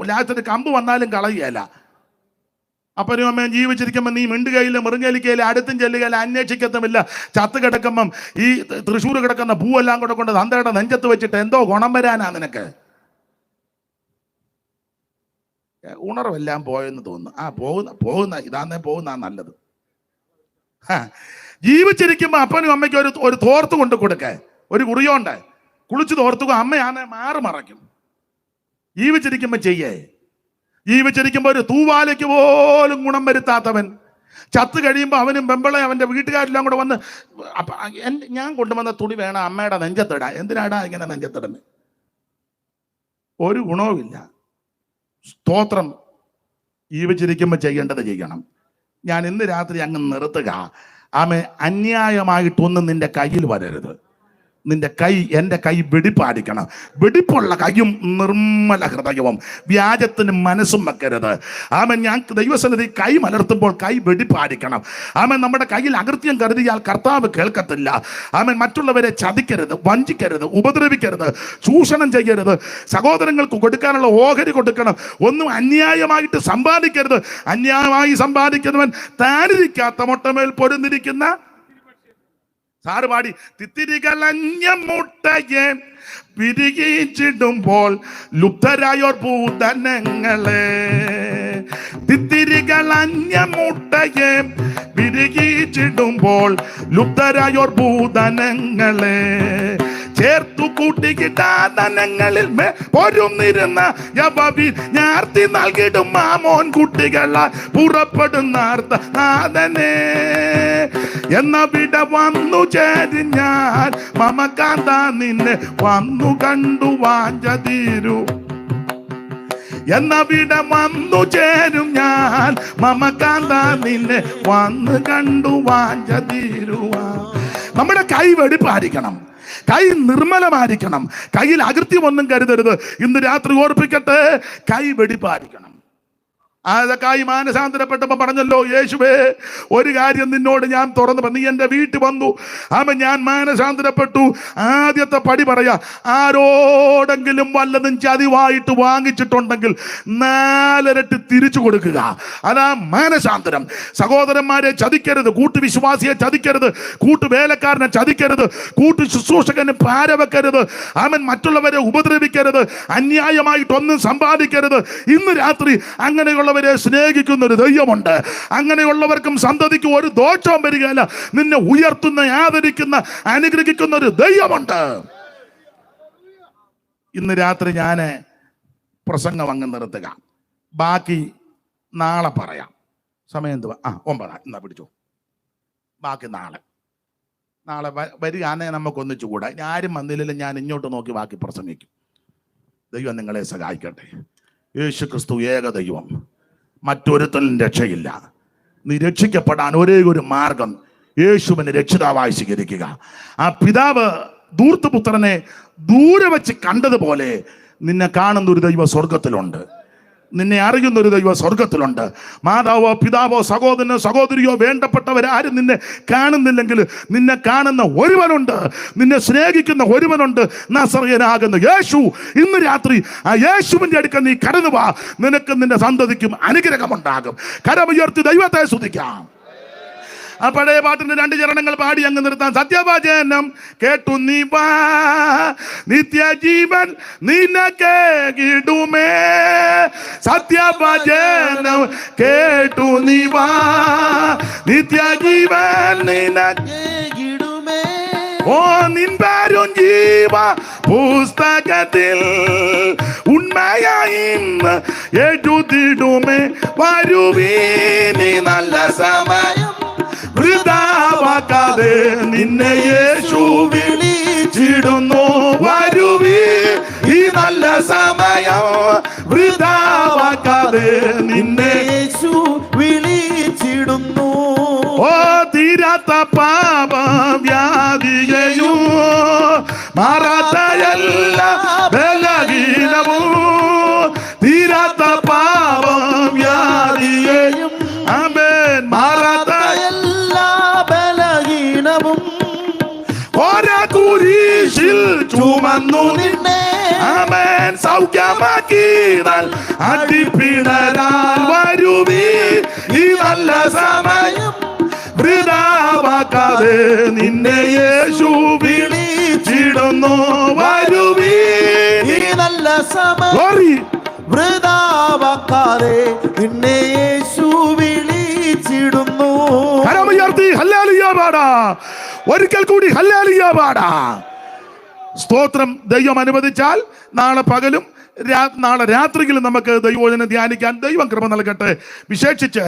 S3: ലാസ്റ്റൊരു കമ്പ് വന്നാലും കളയുകയല്ല. അപ്പനും അമ്മയും ജീവിച്ചിരിക്കുമ്പോൾ നീ മിണ്ടുകയില്ല, മുറുങ്ങലിക്കയില്ല, അടുത്തും ചെല്ലുകയില്ല, അന്വേഷിക്കത്തുമില്ല. ചത്ത് കിടക്കുമ്പം ഈ തൃശ്ശൂർ കിടക്കുന്ന പൂവെല്ലാം കൂടെ കൊണ്ട് തന്തയുടെ നെഞ്ചത്ത് വെച്ചിട്ട് എന്തോ ഗുണം വരാനാ നിനക്ക്? ഉണർവെല്ലാം പോയെന്ന് തോന്നുന്നു. പോകുന്ന ഇതാന്നേ പോകുന്ന നല്ലത്. ജീവിച്ചിരിക്കുമ്പോൾ അപ്പനും അമ്മയ്ക്ക് ഒരു തോർത്ത് കൊണ്ട് കൊടുക്കേ, ഒരു കുറിയോണ്ട് കുളിച്ച് തോർത്തുക. അമ്മയാന്നെ മാറി മറയ്ക്കും. ജീവിച്ചിരിക്കുമ്പോൾ ചെയ്യേ. ജീവിച്ചിരിക്കുമ്പോൾ ഒരു തൂവാലയ്ക്ക് പോലും ഗുണം വരുത്താത്തവൻ ചത്ത് കഴിയുമ്പോൾ അവനും പെമ്പളെ അവൻ്റെ വീട്ടുകാരെല്ലാം കൂടെ വന്ന് ഞാൻ കൊണ്ടുവന്ന തുണി വേണം അമ്മയുടെ നെഞ്ചത്തിടാ. എന്തിനാടാ ഇങ്ങനെ നെഞ്ചത്തിടുന്നത്? ഒരു ഗുണവുമില്ല. സ്തോത്രം. ജീവിച്ചിരിക്കുമ്പോൾ ചെയ്യേണ്ടത് ചെയ്യണം. ഞാൻ ഇന്ന് രാത്രി അങ്ങ് നിർത്തുക. ആമേ, അന്യായമായിട്ടൊന്നും നിന്റെ കയ്യിൽ വരരുത്. നിന്റെ കൈ, എൻ്റെ കൈ വെടിപ്പാടിക്കണം. വെടിപ്പുള്ള കൈയും നിർമ്മല ഹൃദയവും, വ്യാജത്തിന് മനസ്സും വെക്കരുത്. ആമൻ. ഞാൻ ദൈവസന്നിധി കൈ മലർത്തുമ്പോൾ കൈ വെടിപ്പാടിക്കണം. ആമൻ. നമ്മുടെ കയ്യിൽ അകൃത്യം കരുതിയാൽ കർത്താവ് കേൾക്കത്തില്ല. ആമൻ. മറ്റുള്ളവരെ ചതിക്കരുത്, വഞ്ചിക്കരുത്, ഉപദ്രവിക്കരുത്, ചൂഷണം ചെയ്യരുത്. സഹോദരങ്ങൾക്ക് കൊടുക്കാനുള്ള ഓഹരി കൊടുക്കണം. ഒന്നും അന്യായമായിട്ട് സമ്പാദിക്കരുത്. അന്യായമായി സമ്പാദിക്കുന്നവൻ താനിരിക്കാത്ത മൊട്ടമേൽ പൊരുന്നിരിക്കുന്ന സാറ് പാടി. തിത്തിരികളഞ്ഞ മുട്ടയെ പിരികിച്ചിടുമ്പോൾ ലുബ്ധരായോർ ഭൂതനങ്ങളെ. തിത്തിരികളഞ്ഞ മുട്ടയെ പിരികിച്ചിടുമ്പോൾ ലുബ്ധരായോർ ഭൂതനങ്ങളെ. ചേർത്തു കൂട്ടിക്കിട്ടാതനങ്ങളിൽ പൊരുന്നിരുന്ന യവവി ഞാർത്തി നൽകിടും മാമോൻ കുട്ടികളാൽ പുറപ്പെടുന്ന നാഥനെ. എന്ന വിട വന്നു ചേരി ഞാൻ മമകാന്ത നിന്നെ വന്നു കണ്ടു വാഞ്ചതീരു. എന്ന വിട വന്നു ചേരും ഞാൻ മമകാന്ത നിന്നെ വന്നു കണ്ടു വാഞ്ചതീരുവാ. നമ്മുടെ കൈ വെടിപ്പായിരിക്കണം, കൈ നിർമ്മലമായിരിക്കണം, കയ്യിൽ അകൃത്യമൊന്നും കരുതരുത്. ഇന്ന് രാത്രി ഓർപ്പിക്കട്ടെ, കൈ വെടിപ്പായിരിക്കണം. ആദക്കായി മാനസാന്തരപ്പെട്ടപ്പോൾ പറഞ്ഞല്ലോ, യേശുവേ ഒരു കാര്യം നിന്നോട് ഞാൻ തുറന്നു. നീ എൻ്റെ വീട്ടിൽ വന്നു, ആമ ഞാൻ മാനസാന്തരപ്പെട്ടു. ആദ്യത്തെ പടി പറയാ, ആരോടെങ്കിലും വല്ലതും ചതിവായിട്ട് വാങ്ങിച്ചിട്ടുണ്ടെങ്കിൽ 4 ഇരട്ടി തിരിച്ചു കൊടുക്കുക. അതാ മാനസാന്തരം. സഹോദരന്മാരെ ചതിക്കരുത്, കൂട്ടുവിശ്വാസിയെ ചതിക്കരുത്, കൂട്ടുവേലക്കാരനെ ചതിക്കരുത്, കൂട്ടു ശുശ്രൂഷകന് പാര വെക്കരുത്. ആമൻ. മറ്റുള്ളവരെ ഉപദ്രവിക്കരുത്, അന്യായമായിട്ടൊന്നും സമ്പാദിക്കരുത്. ഇന്ന് രാത്രി അങ്ങനെയുള്ള സ്നേഹിക്കുന്ന ഒരു ദൈവമുണ്ട്. അങ്ങനെയുള്ളവർക്കും സന്തതിക്കും ഒരു ദോഷവും വരികയില്ല. നിന്നെ ഉയർത്തുന്ന, ആദരിക്കുന്ന, അനുഗ്രഹിക്കുന്ന ഒരു ദൈവമുണ്ട്. ഇന്ന് രാത്രി ഞാൻ പ്രസംഗം അങ്ങ് നിർത്തുക. ബാക്കി നാളെ പറയാം. സമയം എന്തുവാ? 9 എന്നാ പിടിച്ചോ. ബാക്കി നാളെ വരികയാണെങ്കിൽ നമുക്കൊന്നിച്ചുകൂടാ. ആരും വന്നില്ലെങ്കിലും ഞാൻ ഇങ്ങോട്ട് നോക്കി ബാക്കി പ്രസംഗിക്കും. ദൈവം നിങ്ങളെ സഹായിക്കട്ടെ. യേശു ക്രിസ്തു ഏക ദൈവം, മറ്റൊരുത്തനും രക്ഷയില്ല. നീ രക്ഷിക്കപ്പെടാൻ ഒരേ ഒരു മാർഗം യേശുവിനെ രക്ഷിതാവായി സ്വീകരിക്കുക. ആ പിതാവ് ധൂർത്തപുത്രനെ ദൂരെ വെച്ച് കണ്ടതുപോലെ നിന്നെ കാണുന്ന ഒരു ദൈവം സ്വർഗത്തിലുണ്ട്. നിന്നെ അറിയുന്ന ഒരു ദൈവം സ്വർഗത്തിലുണ്ട്. മാതാവോ പിതാവോ സഹോദരനോ സഹോദരിയോ വേണ്ടപ്പെട്ടവരാരും നിന്നെ കാണുന്നില്ലെങ്കിൽ നിന്നെ കാണുന്ന ഒരുവനുണ്ട്, നിന്നെ സ്നേഹിക്കുന്ന ഒരുവനുണ്ട്, നസറയനാകുന്ന യേശു. ഇന്ന് രാത്രി ആ യേശുവിന്റെ അടുക്കൽ നീ കടന്നു വാ. നിനക്കും നിന്റെ സന്തതിക്കും അനുഗ്രഹമുണ്ടാകും. കരമുയർത്തി ദൈവത്തെ സ്തുതിക്കാം. ആ പഴയ പാട്ടിന്റെ 2 ചരണങ്ങൾ പാടി അങ്ങ് നിർത്താൻ. സത്യവചനം കേട്ടു നീ വാ, നിത്യജീവൻ നിനക്കേകിടുമേ. സത്യവചനം കേട്ടു നീ വാ, നിത്യജീവൻ നിനക്കേകിടുമേ. ഓ നിൻ പേരും ജീവ പുസ്തകത്തിൽ ഉണ്മയായി എഴുതിടുമേ. വരുവീനി നല്ല സമയം വൃഥാവാക്കാതെ നിന്നെ യേശു വിളിച്ചിടുന്നു. വരുവീ ഈ നല്ല സമയം വൃഥാവാക്കാതെ നിന്നെ
S5: യേശു വിളിച്ചിടുന്നു.
S3: ഓ തീരാത്ത പാപവ്യാധിയെയും മാറാത്ത എല്ലാ ബലഹീനവും തീരാത്ത പാപവ്യാധി ചുമന്നു
S5: നിന്നെ
S3: ആമേൻ സൗഖ്യമാക്കിയാൽ അടിപ്പിണരാൽ വരുവീ ഈ നല്ല സമയം വൃഥാവാക്കാതെ നിന്നെ യേശു വിളിച്ചിടുന്നു വരുവീ
S5: ഈ നല്ല സമയം
S3: Glory.
S5: വൃഥാവാക്കാതെ നിന്നെ യേശു വിളിച്ചിടുന്നു.
S3: കരമുയർത്തി ഹല്ലേലൂയ പാടാ. ഒരിക്കൽ കൂടി ഹല്ലേലൂയ പാടാ. സ്തോത്രം. ദൈവം അനുവദിച്ചാൽ നാളെ പകലും നാളെ രാത്രിയിലും നമുക്ക് ദൈവവചനം ധ്യാനിക്കാൻ ദൈവം കൃപ നൽകട്ടെ. വിശേഷിച്ച്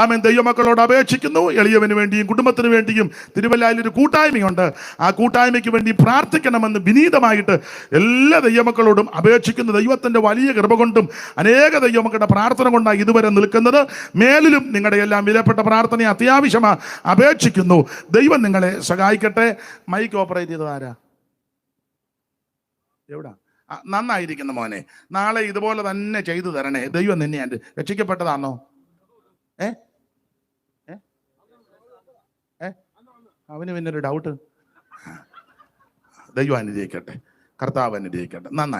S3: ആമേൻ ദൈവമക്കളോട് അപേക്ഷിക്കുന്നു, എളിയവന് വേണ്ടിയും കുടുംബത്തിന് വേണ്ടിയും തിരുവല്ലയിൽ ഒരു കൂട്ടായ്മയുണ്ട്. ആ കൂട്ടായ്മയ്ക്ക് വേണ്ടി പ്രാർത്ഥിക്കണമെന്ന് വിനീതമായിട്ട് എല്ലാ ദൈവമക്കളോടും അപേക്ഷിക്കുന്നു. ദൈവത്തിൻ്റെ വലിയ കൃപ കൊണ്ടും അനേക ദൈവമക്കളുടെ പ്രാർത്ഥന കൊണ്ടാണ് ഇതുവരെ നിൽക്കുന്നത്. മേലിലും നിങ്ങളുടെ എല്ലാം വിലപ്പെട്ട പ്രാർത്ഥനയെ അത്യാവശ്യമായി അപേക്ഷിക്കുന്നു. ദൈവം നിങ്ങളെ സഹായിക്കട്ടെ. മൈക്ക് ഓപ്പറേറ്റ് ചെയ്തത് ആരാ? എവിടാ? നന്നായിരിക്കുന്നു മോനെ. നാളെ ഇതുപോലെ തന്നെ ചെയ്തു തരണേ. ദൈവം നിന്നെ രക്ഷിക്കപ്പെട്ടതാണോ? അവന് പിന്നെ ഒരു ഡൗട്ട്. ദൈവം അനുഗ്രഹിക്കട്ടെ. കർത്താവ് അനുഗ്രഹിക്കട്ടെ. നന്നായി.